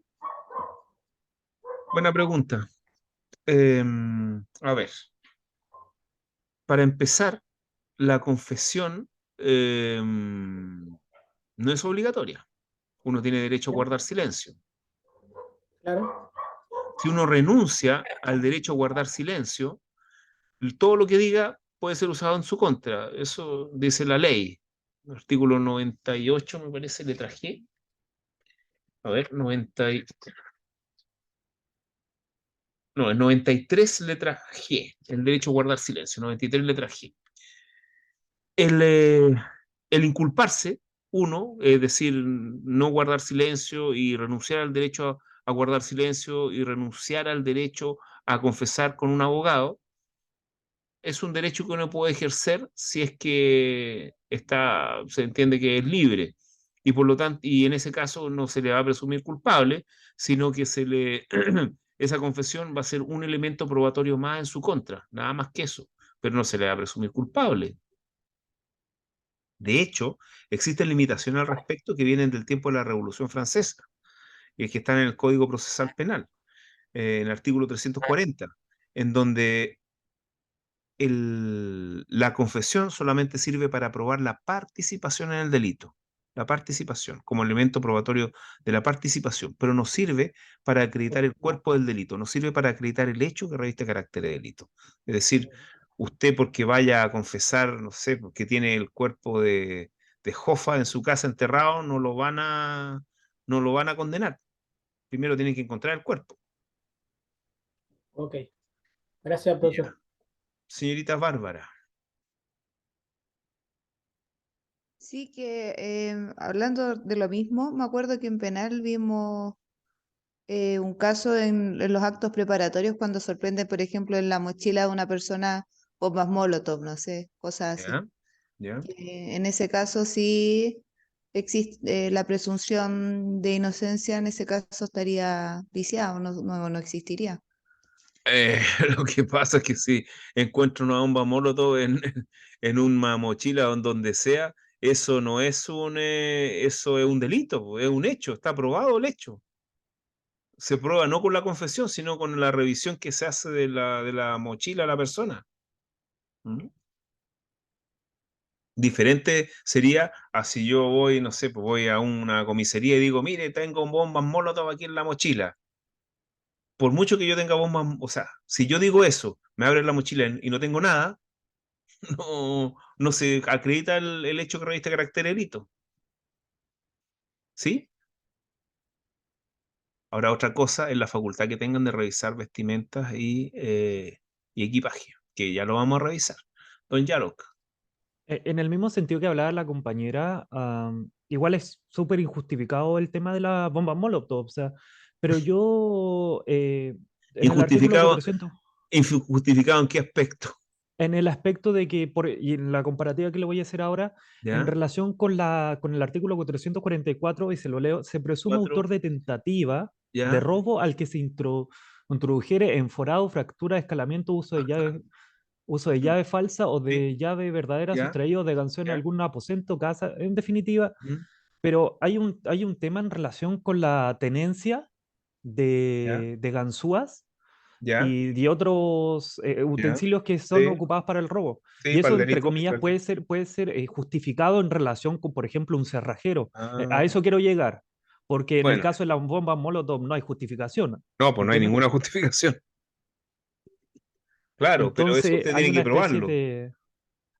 Buena pregunta. A ver, para empezar, la confesión no es obligatoria. Uno tiene derecho a
¿Ya?
guardar silencio.
Claro,
Si uno renuncia al derecho a guardar silencio, todo lo que diga puede ser usado en su contra. Eso dice la ley. Artículo 98, me parece, letra G. A ver, 90 no, el 93 letra G. El derecho a guardar silencio, 93 letra G. El, eh, el inculparse, uno, es decir, no guardar silencio y renunciar al derecho a guardar silencio y renunciar al derecho a confesar con un abogado, es un derecho que uno puede ejercer si es que se entiende que es libre. Y por lo tanto, y en ese caso no se le va a presumir culpable, sino que esa confesión va a ser un elemento probatorio más en su contra, nada más que eso, pero no se le va a presumir culpable. De hecho, existen limitaciones al respecto que vienen del tiempo de la Revolución Francesa, y que están en el Código Procesal Penal, en el artículo 340, en donde la confesión solamente sirve para probar la participación en el delito, la participación como elemento probatorio de la participación, pero no sirve para acreditar el cuerpo del delito, no sirve para acreditar el hecho que reviste carácter de delito. Es decir, usted porque vaya a confesar, no sé, porque tiene el cuerpo de Jofa en su casa enterrado, no lo van a condenar. Primero tienen que encontrar el cuerpo.
Ok, gracias,
Ya.
profesor.
Señorita Bárbara.
Sí, que hablando de lo mismo, me acuerdo que en penal vimos un caso en los actos preparatorios cuando sorprenden, por ejemplo, en la mochila de una persona bombas Molotov, no sé, cosas así.
Ya, ya.
En ese caso sí existe la presunción de inocencia, en ese caso estaría viciado, no existiría.
Lo que pasa es que si encuentro una bomba Molotov en una mochila o en donde sea, eso no es eso es un delito, po, es un hecho, está probado el hecho. Se prueba no con la confesión, sino con la revisión que se hace de la mochila a la persona. ¿Mm? Diferente sería a si yo voy, no sé, pues voy a una comisaría y digo, mire, tengo bombas Molotov aquí en la mochila. Por mucho que yo tenga bombas, o sea, si yo digo eso, me abren la mochila y no tengo nada, no se acredita el hecho que reviste carácter de delito. ¿Sí? Ahora, otra cosa es la facultad que tengan de revisar vestimentas y equipaje, que ya lo vamos a revisar. Don Yarok.
En el mismo sentido que hablaba la compañera, igual es súper injustificado el tema de la bomba Molotov, o sea, pero yo en el artículo
Injustificado,
400,
injustificado en qué aspecto,
en el aspecto de que, y en la comparativa que le voy a hacer ahora, en
¿ya?
relación con el artículo 444, y se lo leo, se presume autor
Cuatro,
de tentativa de
¿ya?
robo al que se introdujere en forado, fractura, escalamiento, uso de llave falsa o
Sí,
de llave verdadera
¿ya?
sustraído de ganzúa en
¿Ya?
algún aposento, casa, en definitiva.
¿Mm?
Pero hay un tema en relación con la tenencia
¿Ya?
de ganzúas
¿Ya?
y de otros
¿Ya?
utensilios que son
Sí,
ocupados para el robo.
sí,
Y
para
eso,
el
entre
delito.
comillas, puede ser justificado en relación con, por ejemplo, un cerrajero. A
Ah,
eso quiero llegar, porque en el
bueno,
caso de las bombas Molotov no hay justificación,
no, pues no hay
¿entienden?
ninguna justificación. Claro, pero eso
Entonces
usted
hay
tiene que
una especie
probarlo.
de...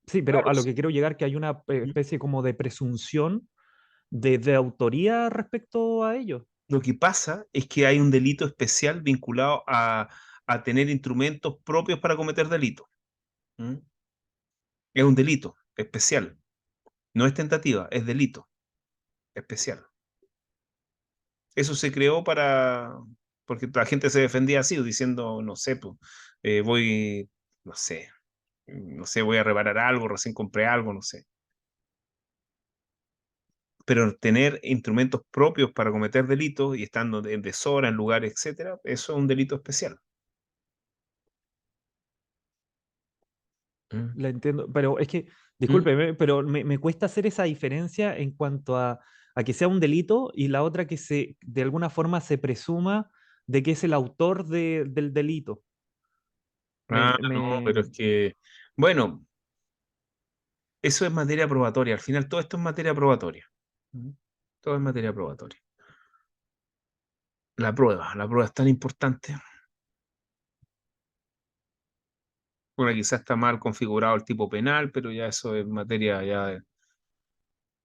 Sí, pero
Claro,
a lo
sí.
que quiero llegar que hay una
¿Mm?
especie como de presunción de autoría respecto a ello.
Lo que pasa es que hay un delito especial vinculado a tener instrumentos propios para cometer delitos. ¿Mm? Es un delito especial. No es tentativa, es delito especial. Eso se creó porque la gente se defendía así, diciendo, no sé, pues, voy, no sé, no sé, voy a reparar algo, recién compré algo, no sé. Pero tener instrumentos propios para cometer delitos y estando en deshora, en lugares, etcétera, eso es un delito especial. Mm.
La entiendo, pero es que,
Mm.
discúlpeme, pero me cuesta hacer esa diferencia en cuanto a que sea un delito y la otra que de alguna forma se presuma de que es el autor del delito.
Ah,
Me,
no, pero
me-
es que, bueno, eso es materia probatoria. Al final todo esto es materia probatoria. Mm. Todo es materia probatoria. La prueba es tan importante. Bueno, quizás está mal configurado el tipo penal, pero ya eso es materia ya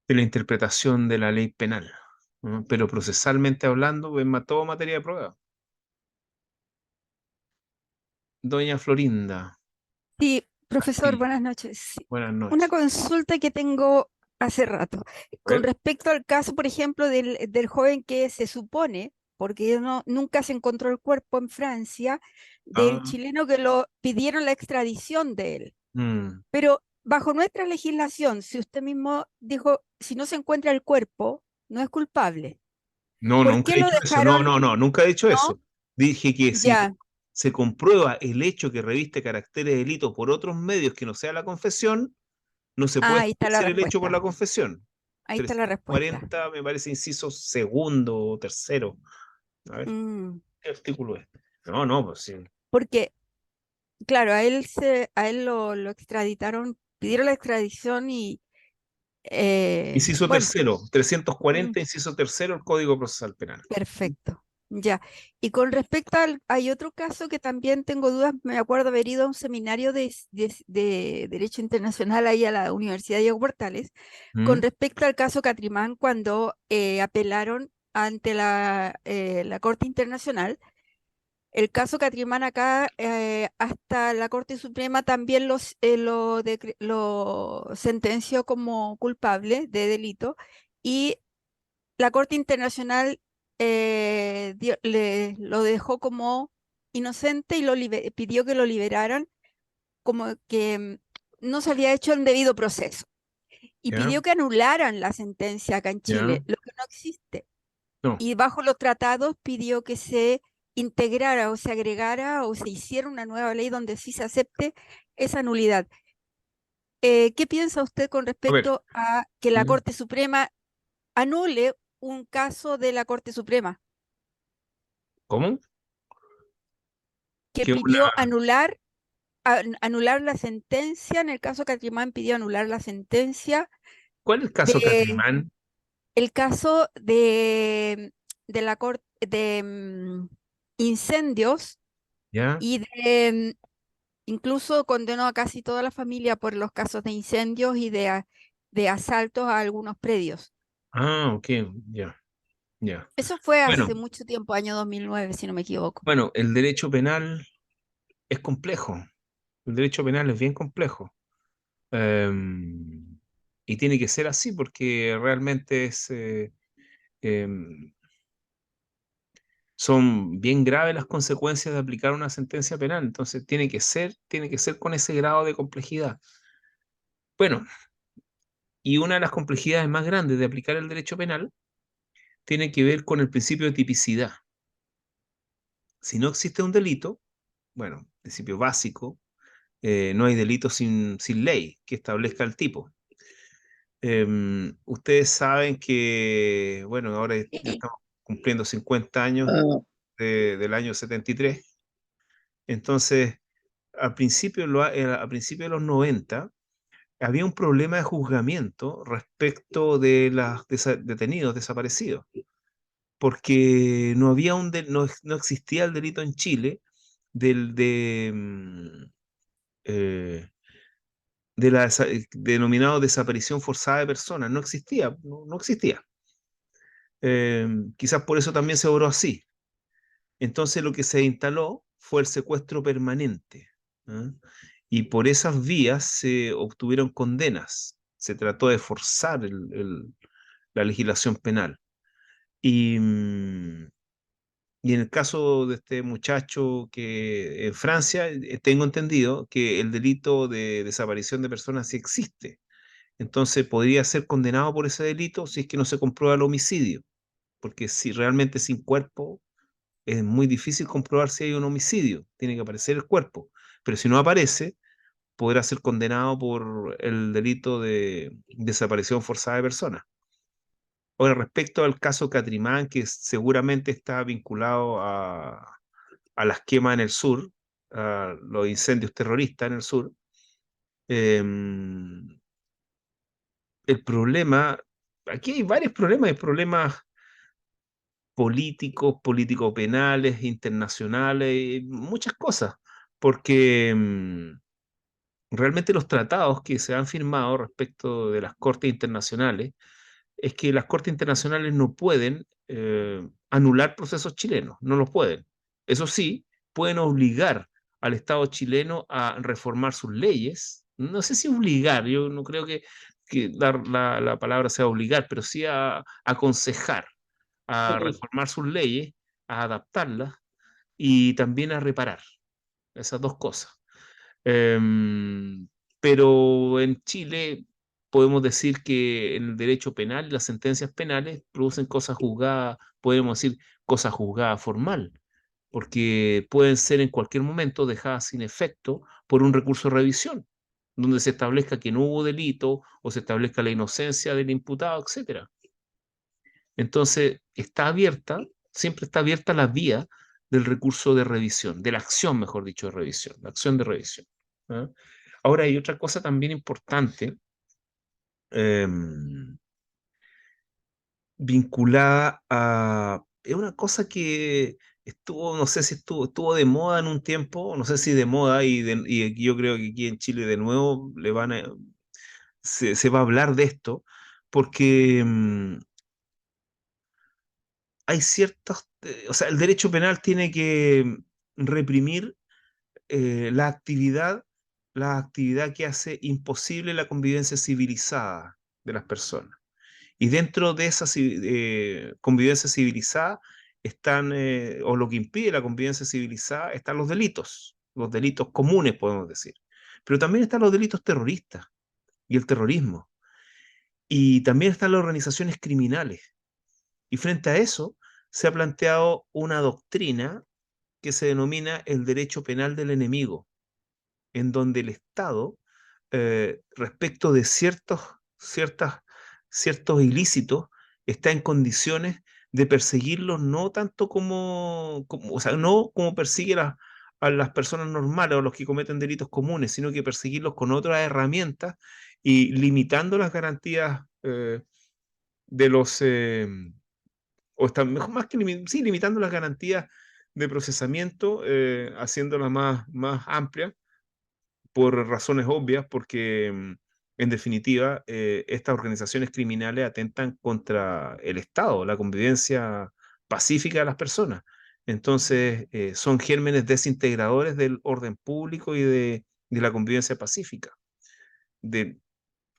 de la interpretación de la ley penal. ¿No? Pero procesalmente hablando, es todo materia de prueba. Doña Florinda,
Sí, profesor,
Castillo,
buenas noches. Sí,
buenas
una
noches.
consulta que tengo hace rato.
A
Con
ver,
respecto al caso, por ejemplo, del joven que se supone, porque nunca se encontró el cuerpo en Francia, del
Ah,
chileno que lo pidieron la extradición de él.
mm.
Pero bajo nuestra legislación, si usted mismo dijo, si no se encuentra el cuerpo, no es culpable.
No,
¿Por
nunca
qué
he
lo
dicho eso. No,
dejaron?
no, no, nunca he dicho
No,
eso. Dije que si
ya.
se comprueba el hecho que reviste caracteres de delito por otros medios que no sea la confesión, no se puede
Ahí está la
establecer el hecho por
respuesta.
la confesión.
Ahí está la respuesta.
340, me parece, inciso segundo o tercero. A ver,
Mm,
¿qué artículo es? No, no, pues sí.
porque, claro, a él lo extraditaron, pidieron la extradición y,
Inciso
bueno,
tercero,
mm,
340, inciso tercero, el Código Procesal Penal.
perfecto. Ya. Y con respecto hay otro caso que también tengo dudas, me acuerdo haber ido a un seminario de Derecho Internacional ahí a la Universidad Diego Portales, con
¿Mm?
respecto al caso Catrimán cuando apelaron ante la Corte Internacional. El caso Catrimán acá, hasta la Corte Suprema también lo sentenció como culpable de delito y la Corte Internacional lo dejó como inocente y pidió que lo liberaran, como que no se había hecho un debido proceso y
¿Ya?
pidió que anularan la sentencia acá en
¿Ya?
Chile, lo que no existe.
No.
Y bajo los tratados pidió que se integrara o se agregara o se hiciera una nueva ley donde sí se acepte esa nulidad. ¿Qué piensa usted con
A ver,
respecto a que la
¿Mm?
Corte Suprema anule un caso de la Corte Suprema
¿Cómo?
que
Que
pidió
una...
anular la sentencia? En el caso Catrimán pidió anular la sentencia
¿Cuál es el caso
de
Catrimán?
el caso de la Corte de incendios
¿Ya?
y de incluso condenó a casi toda la familia por los casos de incendios y de asaltos a algunos predios.
Ah, ok, ya, ya.
Eso fue
Bueno,
hace mucho tiempo, año 2009, si no me equivoco.
bueno, el derecho penal es complejo. El derecho penal es bien complejo. Em, y tiene que ser así porque realmente em, son bien graves las consecuencias de aplicar una sentencia penal. Entonces tiene que ser con ese grado de complejidad. Bueno, y una de las complejidades más grandes de aplicar el derecho penal tiene que ver con el principio de tipicidad. Si no existe un delito, bueno, principio básico, no hay delito sin ley que establezca el tipo. Ustedes saben que, bueno, ahora ya estamos cumpliendo 50 años del año 73. Entonces, al principio de los 90, había un problema de juzgamiento respecto de los detenidos desaparecidos, porque no había no existía el delito en Chile del, de, eh, denominado desaparición forzada de personas. No existía, no existía. Quizás por eso también se obró así. Entonces lo que se instaló fue el secuestro permanente. ¿Ah? Y por esas vías se obtuvieron condenas. Se trató de forzar la legislación penal. Y, y en el caso de este muchacho que en Francia, tengo entendido que el delito de desaparición de personas sí existe. Entonces podría ser condenado por ese delito si es que no se comprueba el homicidio, porque si realmente sin cuerpo es muy difícil comprobar si hay un homicidio, tiene que aparecer el cuerpo, pero si no aparece, podrá ser condenado por el delito de desaparición forzada de personas. Ahora, respecto al caso Catrimán, que seguramente está vinculado a las quemas en el sur, a los incendios terroristas en el sur, em, el problema, aquí hay varios problemas, hay problemas políticos, político-penales, internacionales, muchas cosas, porque realmente los tratados que se han firmado respecto de las cortes internacionales es que las cortes internacionales no pueden anular procesos chilenos, no los pueden. Eso sí, pueden obligar al Estado chileno a reformar sus leyes. No sé si obligar, yo no creo que la palabra sea obligar, pero sí a aconsejar a
Ok.
reformar sus leyes, a adaptarlas y también a reparar. esas dos cosas. Pero en Chile podemos decir que en el derecho penal las sentencias penales producen cosas juzgadas, podemos decir cosas juzgadas formal, porque pueden ser en cualquier momento dejadas sin efecto por un recurso de revisión, donde se establezca que no hubo delito o se establezca la inocencia del imputado, etcétera. Entonces, siempre está abierta la vía del recurso de revisión, de la acción, mejor dicho, de revisión, la acción de revisión. ¿Ah? Ahora hay otra cosa también importante vinculada a... Es una cosa que estuvo, no sé si estuvo de moda en un tiempo, no sé si de moda, y yo creo que aquí en Chile de nuevo se va a hablar de esto, porque hay o sea, el derecho penal tiene que reprimir la actividad que hace imposible la convivencia civilizada de las personas. Y dentro de esa convivencia civilizada o lo que impide la convivencia civilizada, están los delitos comunes, podemos decir. Pero también están los delitos terroristas y el terrorismo. Y también están las organizaciones criminales. Y frente a eso, se ha planteado una doctrina que se denomina el derecho penal del enemigo, en donde el Estado, respecto de ciertos ilícitos, está en condiciones de perseguirlos no tanto o sea, no como persigue a las personas normales o los que cometen delitos comunes, sino que perseguirlos con otras herramientas y limitando las garantías de los, o está mejor, más que sí, limitando las garantías de procesamiento, haciéndolas más amplias por razones obvias, porque en definitiva estas organizaciones criminales atentan contra el Estado, la convivencia pacífica de las personas. Entonces son gérmenes desintegradores del orden público y de la convivencia pacífica, de,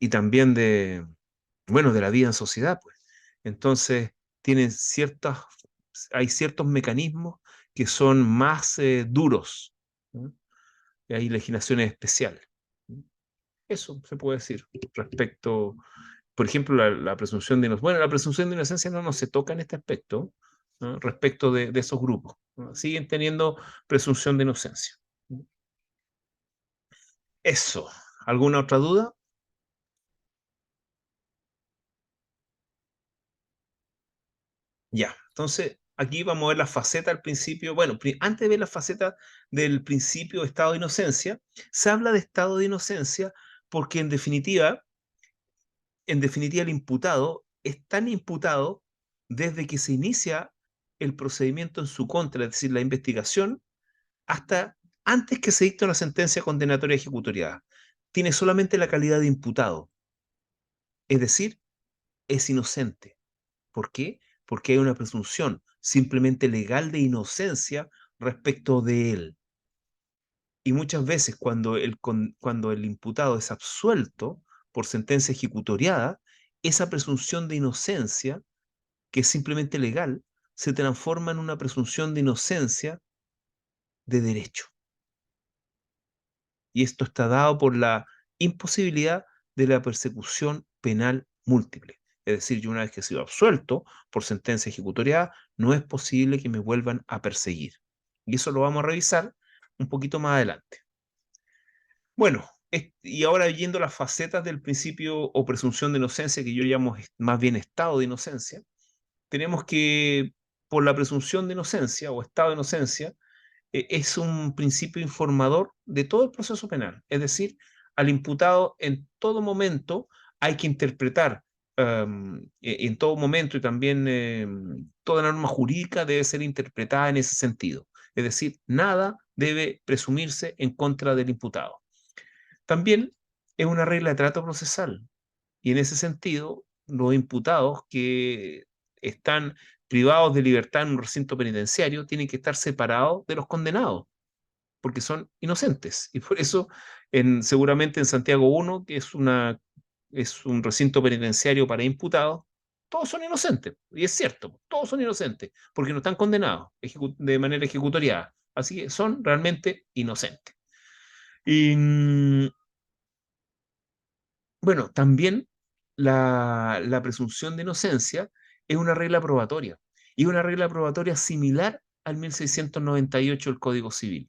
y también bueno, de la vida en sociedad, pues. Entonces tienen hay ciertos mecanismos que son más duros, ¿no? Y hay legislaciones especiales. Eso se puede decir respecto, por ejemplo, la presunción de inocencia. Bueno, la presunción de inocencia no se toca en este aspecto, ¿no? Respecto de esos grupos, ¿no? Siguen teniendo presunción de inocencia. Eso. ¿Alguna otra duda? Ya. Entonces, aquí vamos a ver la faceta al principio. Bueno, antes de ver la faceta del principio de estado de inocencia, se habla de estado de inocencia porque en definitiva, el imputado es tan imputado desde que se inicia el procedimiento en su contra, es decir, la investigación, hasta antes que se dicte una sentencia condenatoria ejecutoriada. Tiene solamente la calidad de imputado, es decir, es inocente. ¿Por qué? Porque hay una presunción simplemente legal de inocencia respecto de él. Y muchas veces cuando el imputado es absuelto por sentencia ejecutoriada, esa presunción de inocencia, que es simplemente legal, se transforma en una presunción de inocencia de derecho. Y esto está dado por la imposibilidad de la persecución penal múltiple. Es decir, yo una vez que he sido absuelto por sentencia ejecutoriada, no es posible que me vuelvan a perseguir. Y eso lo vamos a revisar un poquito más adelante. Bueno, y ahora viendo las facetas del principio o presunción de inocencia, que yo llamo más bien estado de inocencia, tenemos que, por la presunción de inocencia o estado de inocencia, es un principio informador de todo el proceso penal. Es decir, al imputado en todo momento hay que interpretar, en todo momento, y también toda norma jurídica debe ser interpretada en ese sentido. Es decir, nada debe presumirse en contra del imputado. También es una regla de trato procesal, y en ese sentido, los imputados que están privados de libertad en un recinto penitenciario tienen que estar separados de los condenados, porque son inocentes. Y por eso, seguramente en Santiago 1, que es un recinto penitenciario para imputados, todos son inocentes. Y es cierto, todos son inocentes, porque no están condenados de manera ejecutoriada. Así que son realmente inocentes. Y bueno, también la presunción de inocencia es una regla probatoria, y una regla probatoria similar al 1698 del Código Civil,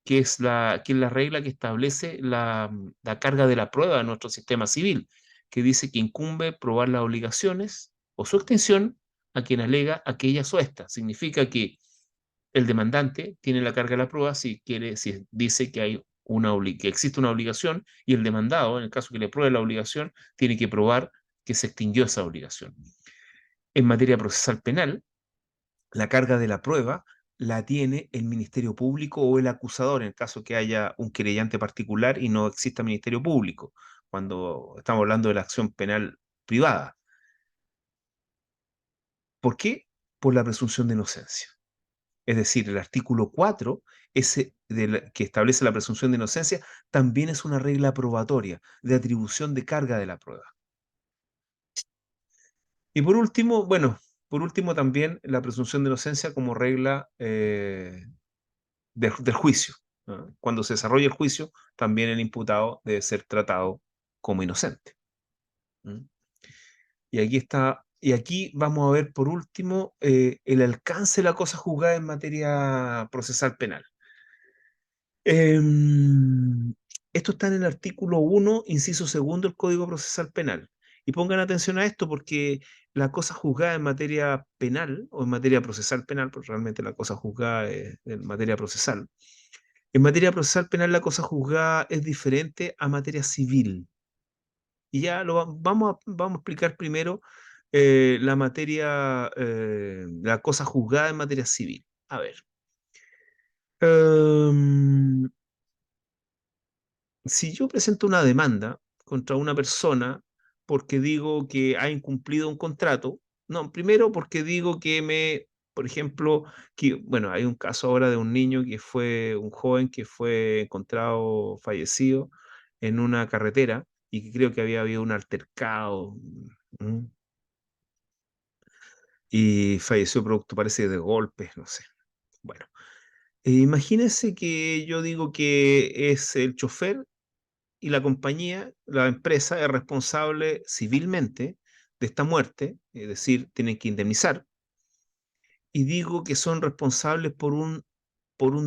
que es la regla que establece la carga de la prueba de nuestro sistema civil, que dice que incumbe probar las obligaciones o su extinción a quien alega aquellas o estas. Significa que el demandante tiene la carga de la prueba si dice que que existe una obligación, y el demandado, en el caso que le pruebe la obligación, tiene que probar que se extinguió esa obligación. En materia procesal penal, la carga de la prueba la tiene el Ministerio Público o el acusador, en el caso que haya un querellante particular y no exista Ministerio Público, cuando estamos hablando de la acción penal privada. ¿Por qué? Por la presunción de inocencia. Es decir, el artículo 4, que establece la presunción de inocencia, también es una regla probatoria de atribución de carga de la prueba. Y por último, bueno, por último también la presunción de inocencia como regla del juicio, ¿no? Cuando se desarrolla el juicio, también el imputado debe ser tratado como inocente. ¿Mm? Y aquí vamos a ver por último el alcance de la cosa juzgada en materia procesal penal. Esto está en el artículo 1, inciso segundo del Código Procesal Penal. Y pongan atención a esto, porque la cosa juzgada en materia penal o en materia procesal penal, porque realmente la cosa juzgada es en materia procesal. En materia procesal penal la cosa juzgada es diferente a materia civil. Y ya vamos a explicar primero la cosa juzgada en materia civil. A ver. Em, si yo presento una demanda contra una persona porque digo que ha incumplido un contrato, no, primero porque digo por ejemplo, bueno, hay un caso ahora de un niño un joven que fue encontrado fallecido en una carretera y que creo que había habido un altercado, ¿m? Y falleció producto, parece, de golpes, no sé. Bueno, imagínense que yo digo que es el chofer y la compañía, la empresa, es responsable civilmente de esta muerte, es decir, tienen que indemnizar, y digo que son responsables por un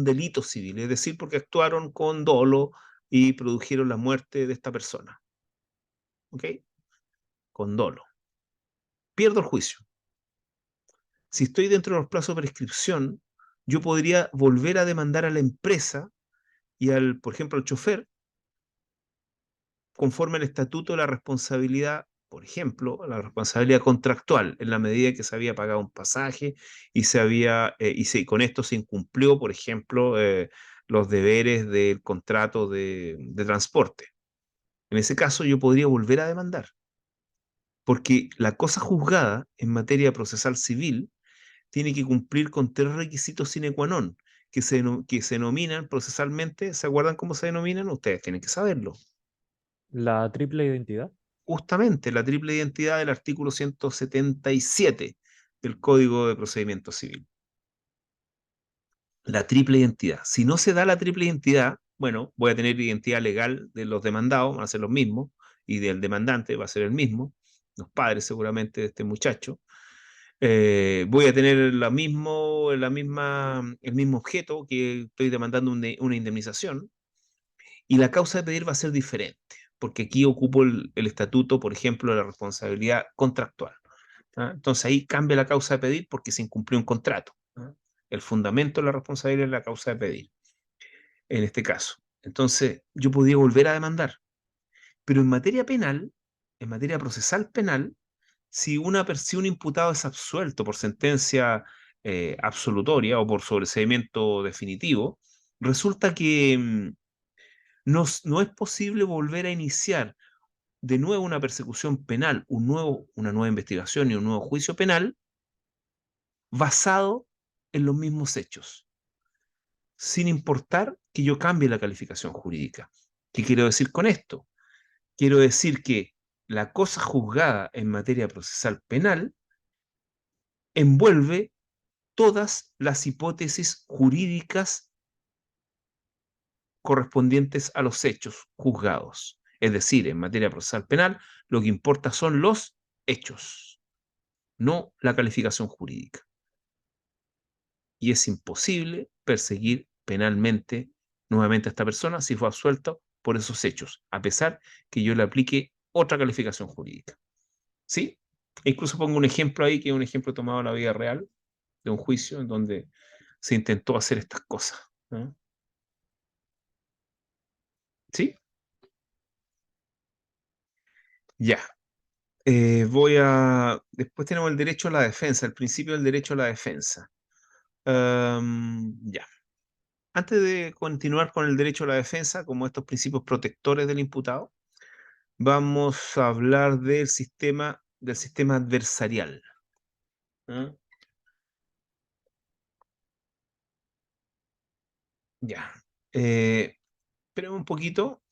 delito civil, es decir, porque actuaron con dolo y produjeron la muerte de esta persona. ¿Ok? Con dolo. Pierdo el juicio. Si estoy dentro de los plazos de prescripción, yo podría volver a demandar a la empresa y por ejemplo, al chofer, conforme al estatuto de la responsabilidad, por ejemplo, la responsabilidad contractual, en la medida que se había pagado un pasaje y con esto se incumplió, por ejemplo, los deberes del contrato de transporte. En ese caso, yo podría volver a demandar, porque la cosa juzgada en materia procesal civil tiene que cumplir con 3 requisitos sine qua non, que se denominan procesalmente. ¿Se acuerdan cómo se denominan? Ustedes tienen que saberlo.
La triple identidad.
Justamente la triple identidad del artículo 177 del Código de Procedimiento Civil. La triple identidad. Si no se da la triple identidad, bueno, voy a tener identidad legal de los demandados, van a ser los mismos, y del demandante va a ser el mismo, los padres seguramente de este muchacho. Voy a tener el mismo objeto, que estoy demandando una indemnización, y la causa de pedir va a ser diferente, porque aquí ocupo el estatuto, por ejemplo, de la responsabilidad contractual. ¿Ah? Entonces ahí cambia la causa de pedir porque se incumplió un contrato. ¿Ah? El fundamento de la responsabilidad es la causa de pedir, en este caso. Entonces yo podía volver a demandar. Pero en materia penal, en materia procesal penal, si un imputado es absuelto por sentencia absolutoria o por sobreseimiento definitivo, resulta que no es posible volver a iniciar de nuevo una persecución penal, una nueva investigación y un nuevo juicio penal basado en los mismos hechos, sin importar que yo cambie la calificación jurídica. ¿Qué quiero decir con esto? Quiero decir que la cosa juzgada en materia procesal penal envuelve todas las hipótesis jurídicas correspondientes a los hechos juzgados. Es decir, en materia procesal penal, lo que importa son los hechos, no la calificación jurídica. Y es imposible perseguir penalmente nuevamente a esta persona si fue absuelto por esos hechos, a pesar que yo le aplique otra calificación jurídica. ¿Sí? E incluso pongo un ejemplo ahí, que es un ejemplo tomado de la vida real, de un juicio en donde se intentó hacer estas cosas, ¿no? ¿Sí? Ya. Después tenemos el derecho a la defensa, el principio del derecho a la defensa. Ya. Antes de continuar con el derecho a la defensa, como estos principios protectores del imputado, vamos a hablar del sistema adversarial. ¿Ah? Ya. Espérame un poquito.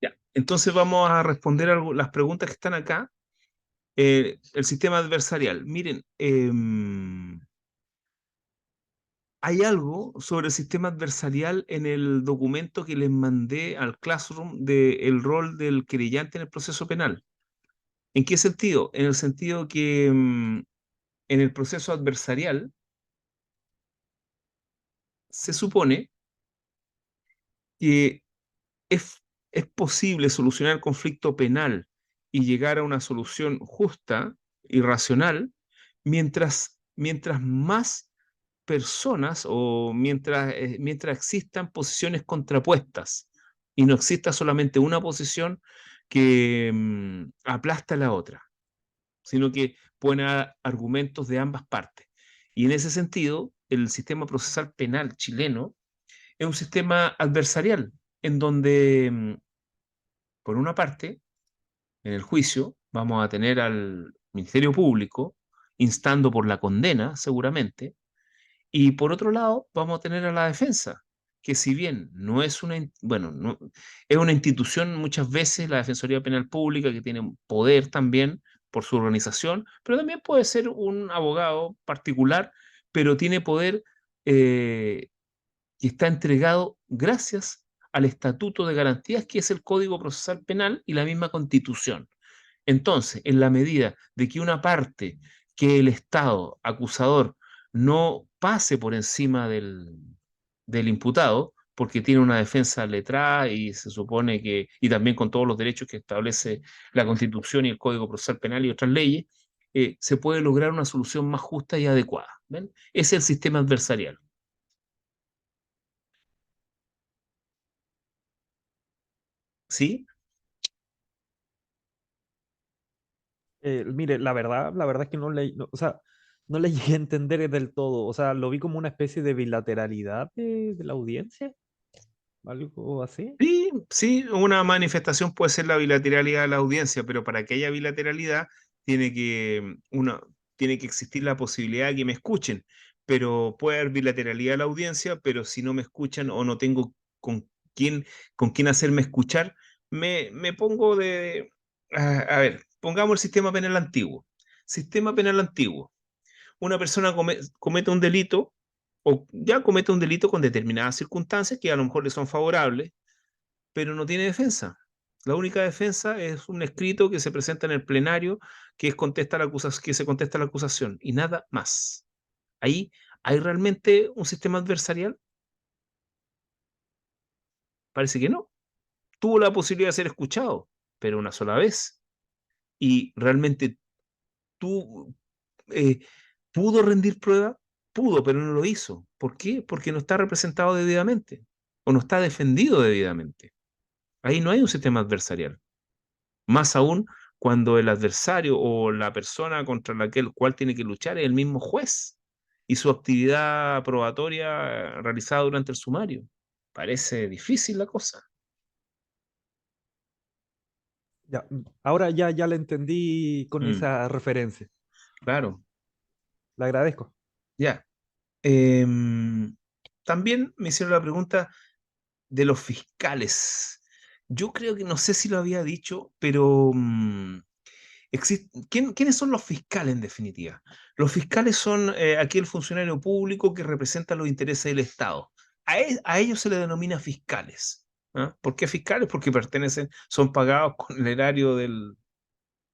Ya. Entonces vamos a responder las preguntas que están acá. El sistema adversarial. Miren, hay algo sobre el sistema adversarial en el documento que les mandé al Classroom del rol del querellante en el proceso penal. ¿En qué sentido? En el sentido que en el proceso adversarial se supone que es, es posible solucionar el conflicto penal y llegar a una solución justa y racional mientras más personas o mientras existan posiciones contrapuestas y no exista solamente una posición que aplasta a la otra, sino que pueden haber argumentos de ambas partes. Y en ese sentido, el sistema procesal penal chileno es un sistema adversarial, en donde, por una parte, en el juicio, vamos a tener al Ministerio Público instando por la condena, seguramente, y por otro lado, vamos a tener a la defensa, que si bien no es bueno, no, es una institución muchas veces, la Defensoría Penal Pública, que tiene poder también por su organización, pero también puede ser un abogado particular, pero tiene poder eh, que está entregado gracias al Estatuto de Garantías, que es el Código Procesal Penal y la misma Constitución. Entonces, en la medida de que una parte, que el Estado acusador no pase por encima del imputado, porque tiene una defensa letrada y se supone que, y también con todos los derechos que establece la Constitución y el Código Procesal Penal y otras leyes, se puede lograr una solución más justa y adecuada. ¿Ven? Es el sistema adversarial. ¿Sí?
Mire, la verdad es que o sea, no le llegué a entender del todo. O sea, lo vi como una especie de bilateralidad de la audiencia, algo así.
Sí, sí, una manifestación puede ser la bilateralidad de la audiencia, pero para que haya bilateralidad tiene que existir la posibilidad de que me escuchen. Pero puede haber bilateralidad de la audiencia, pero si no me escuchan o no tengo quién, con quién hacerme escuchar, me pongo de... a ver, pongamos el sistema penal antiguo. Sistema penal antiguo. Una persona comete un delito o ya comete un delito con determinadas circunstancias que a lo mejor le son favorables, pero no tiene defensa. La única defensa es un escrito que se presenta en el plenario que se contesta la acusación y nada más. Ahí hay realmente un sistema adversarial. Parece que no. Tuvo la posibilidad de ser escuchado, pero una sola vez. Y realmente tú eh, pudo rendir prueba, pudo, pero no lo hizo. ¿Por qué? Porque no está representado debidamente o no está defendido debidamente. Ahí no hay un sistema adversarial. Más aún cuando el adversario o la persona contra la que el cual tiene que luchar es el mismo juez y su actividad probatoria realizada durante el sumario. Parece difícil la cosa.
Ya, ahora ya le entendí con
Mm,
esa referencia.
claro,
Le agradezco.
ya. Em, También me hicieron la pregunta de los fiscales. Yo creo que no sé si lo había dicho, pero ¿Quiénes son los fiscales en definitiva? Los fiscales son aquel funcionario público que representa los intereses del Estado. A ellos se les denomina fiscales. ¿Ah? ¿Por qué fiscales? Porque son pagados con el erario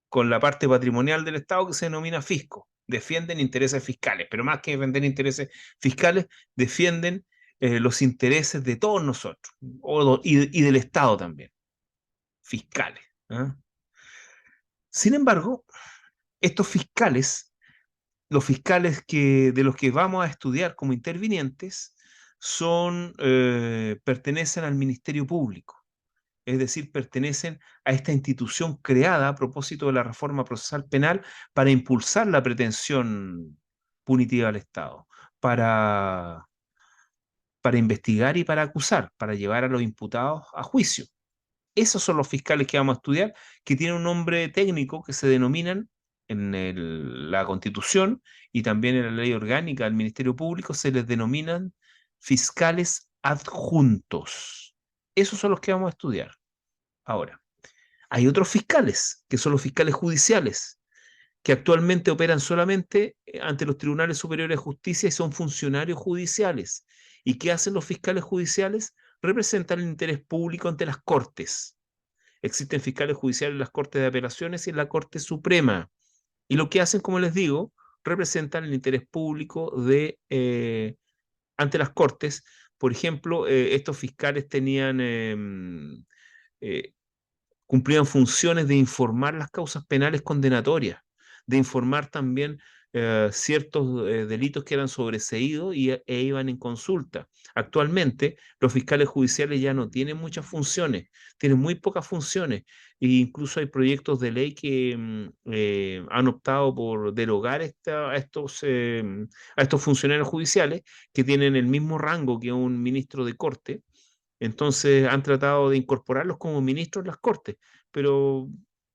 con la parte patrimonial del Estado que se denomina fisco. Defienden intereses fiscales, pero más que defender intereses fiscales, defienden los intereses de todos nosotros y del Estado también. Fiscales. ¿Ah? Sin embargo, estos fiscales, los fiscales de los que vamos a estudiar como intervinientes, pertenecen al Ministerio Público, es decir, pertenecen a esta institución creada a propósito de la reforma procesal penal para impulsar la pretensión punitiva al Estado, para, para investigar y para acusar, para llevar a los imputados a juicio. Esos son los fiscales que vamos a estudiar, que tienen un nombre técnico que se denominan la Constitución y también en la ley orgánica del Ministerio Público, se les denominan fiscales adjuntos. Esos son los que vamos a estudiar. Ahora, hay otros fiscales, que son los fiscales judiciales, que actualmente operan solamente ante los tribunales superiores de justicia y son funcionarios judiciales. ¿Y qué hacen los fiscales judiciales? Representan el interés público ante las cortes. Existen fiscales judiciales en las cortes de apelaciones y en la Corte Suprema. Y lo que hacen, como les digo, representan el interés público ante las cortes. Por ejemplo, estos fiscales cumplían funciones de informar las causas penales condenatorias, de informar también ciertos delitos que eran sobreseídos e iban en consulta. Actualmente, los fiscales judiciales ya no tienen muchas funciones, tienen muy pocas funciones, e incluso hay proyectos de ley que han optado por derogar a estos funcionarios judiciales que tienen el mismo rango que un ministro de corte. Entonces han tratado de incorporarlos como ministros en las cortes, pero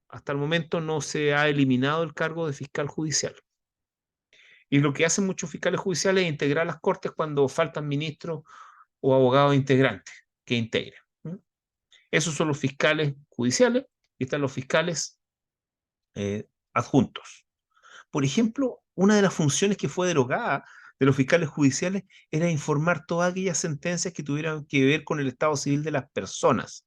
hasta el momento no se ha eliminado el cargo de fiscal judicial. Y lo que hacen muchos fiscales judiciales es integrar las cortes cuando faltan ministros o abogados integrantes que integren. Esos son los fiscales judiciales y están los fiscales adjuntos. Por ejemplo, una de las funciones que fue derogada de los fiscales judiciales era informar todas aquellas sentencias que tuvieran que ver con el estado civil de las personas.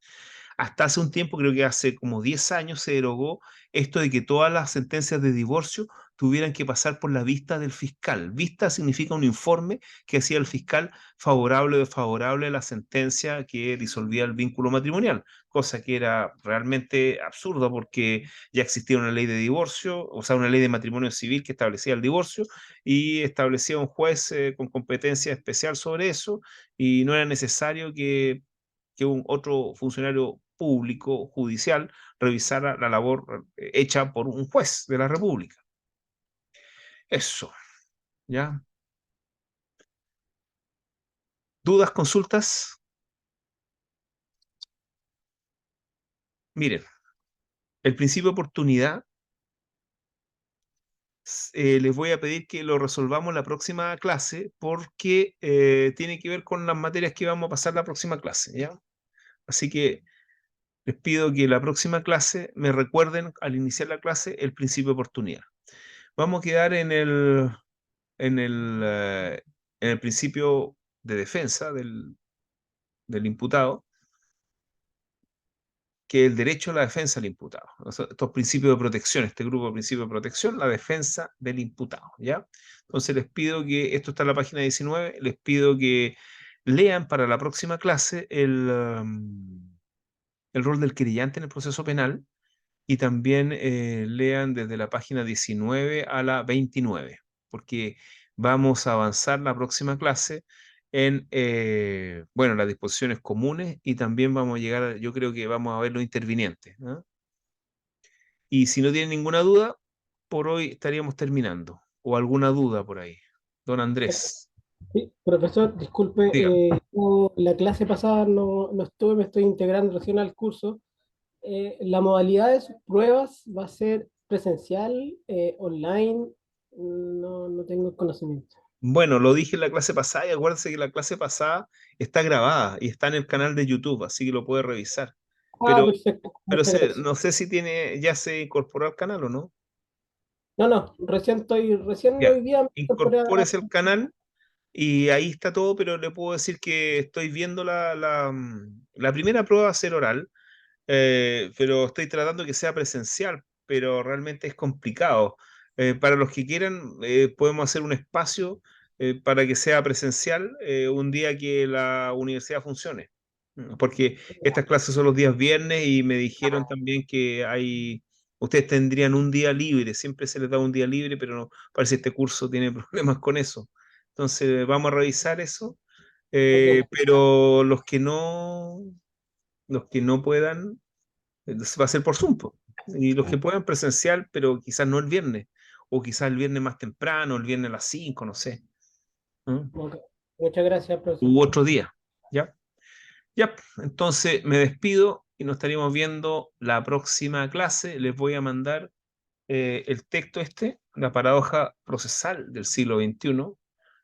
Hasta hace un tiempo, creo que hace como 10 años, se derogó esto de que todas las sentencias de divorcio tuvieran que pasar por la vista del fiscal. Vista significa un informe que hacía el fiscal favorable o desfavorable a la sentencia que disolvía el vínculo matrimonial, cosa que era realmente absurda porque ya existía una ley de divorcio, o sea, una ley de matrimonio civil que establecía el divorcio y establecía un juez con competencia especial sobre eso y no era necesario que un otro funcionario público, judicial, revisara la labor hecha por un juez de la República. Eso, ¿ya? ¿Dudas, consultas? Miren, el principio de oportunidad, les voy a pedir que lo resolvamos en la próxima clase porque tiene que ver con las materias que vamos a pasar la próxima clase, ¿ya? Así que les pido que la próxima clase me recuerden al iniciar la clase el principio de oportunidad. Vamos a quedar en el principio de defensa del imputado, que es el derecho a la defensa del imputado. Estos principios de protección, este grupo de principios de protección, la defensa del imputado, ¿ya? Entonces les pido que, esto está en la página 19, les pido que lean para la próxima clase el rol del querellante en el proceso penal y también lean desde la página 19 a la 29, porque vamos a avanzar la próxima clase en, bueno, las disposiciones comunes y también vamos a llegar, yo creo que vamos a ver los intervinientes, ¿no? Y si no tienen ninguna duda, por hoy estaríamos terminando. ¿O alguna duda por ahí? Don Andrés.
Sí, profesor, disculpe,
Dígame.
la clase pasada no estuve, me estoy integrando recién al curso. La modalidad de sus pruebas va a ser presencial, online, no tengo conocimiento.
Bueno, lo dije en la clase pasada y acuérdense que la clase pasada está grabada y está en el canal de YouTube, así que lo puede revisar. Pero,
Perfecto.
pero
Muchas gracias.
no sé si ya se incorporó al canal o no.
No, recién
Ya,
hoy día me incorporé
incorpórese al canal y ahí está todo, pero le puedo decir que estoy viendo la primera prueba a ser oral, pero estoy tratando que sea presencial, pero realmente es complicado. Para los que quieran, podemos hacer un espacio para que sea presencial un día que la universidad funcione. Porque estas clases son los días viernes y me dijeron también que ustedes tendrían un día libre, siempre se les da un día libre, pero no, parece que este curso tiene problemas con eso. Entonces vamos a revisar eso, pero los que no puedan, va a ser por Zoom, po. Y los que puedan presencial, pero quizás no el viernes, o quizás el viernes más temprano, el viernes a las 5, no sé. ¿Mm?
Ok. Muchas gracias, profesor.
U otro día, ¿ya? Ya, entonces me despido y nos estaríamos viendo la próxima clase. Les voy a mandar el texto la paradoja procesal del siglo XXI.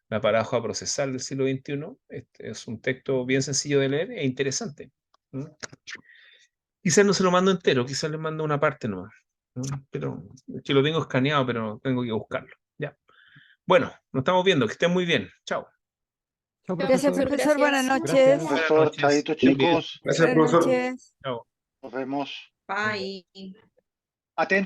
La paradoja procesal del siglo XXI. Este es un texto bien sencillo de leer e interesante. ¿Mm? Quizás no se lo mando entero, quizás le mando una parte nomás. ¿Mm? Pero es que lo tengo escaneado, pero tengo que buscarlo. Ya. Bueno, nos estamos viendo. Que estén muy bien. Chao.
Chao,
Gracias,
profesor.
profesor. Buenas
Gracias.
noches.
Gracias.
Profesor,
Buenas noches.
chaito,
Estén bien.
chicos.
Gracias,
Buenas
profesor.
noches.
Chao.
Nos vemos.
Bye.
Atentos.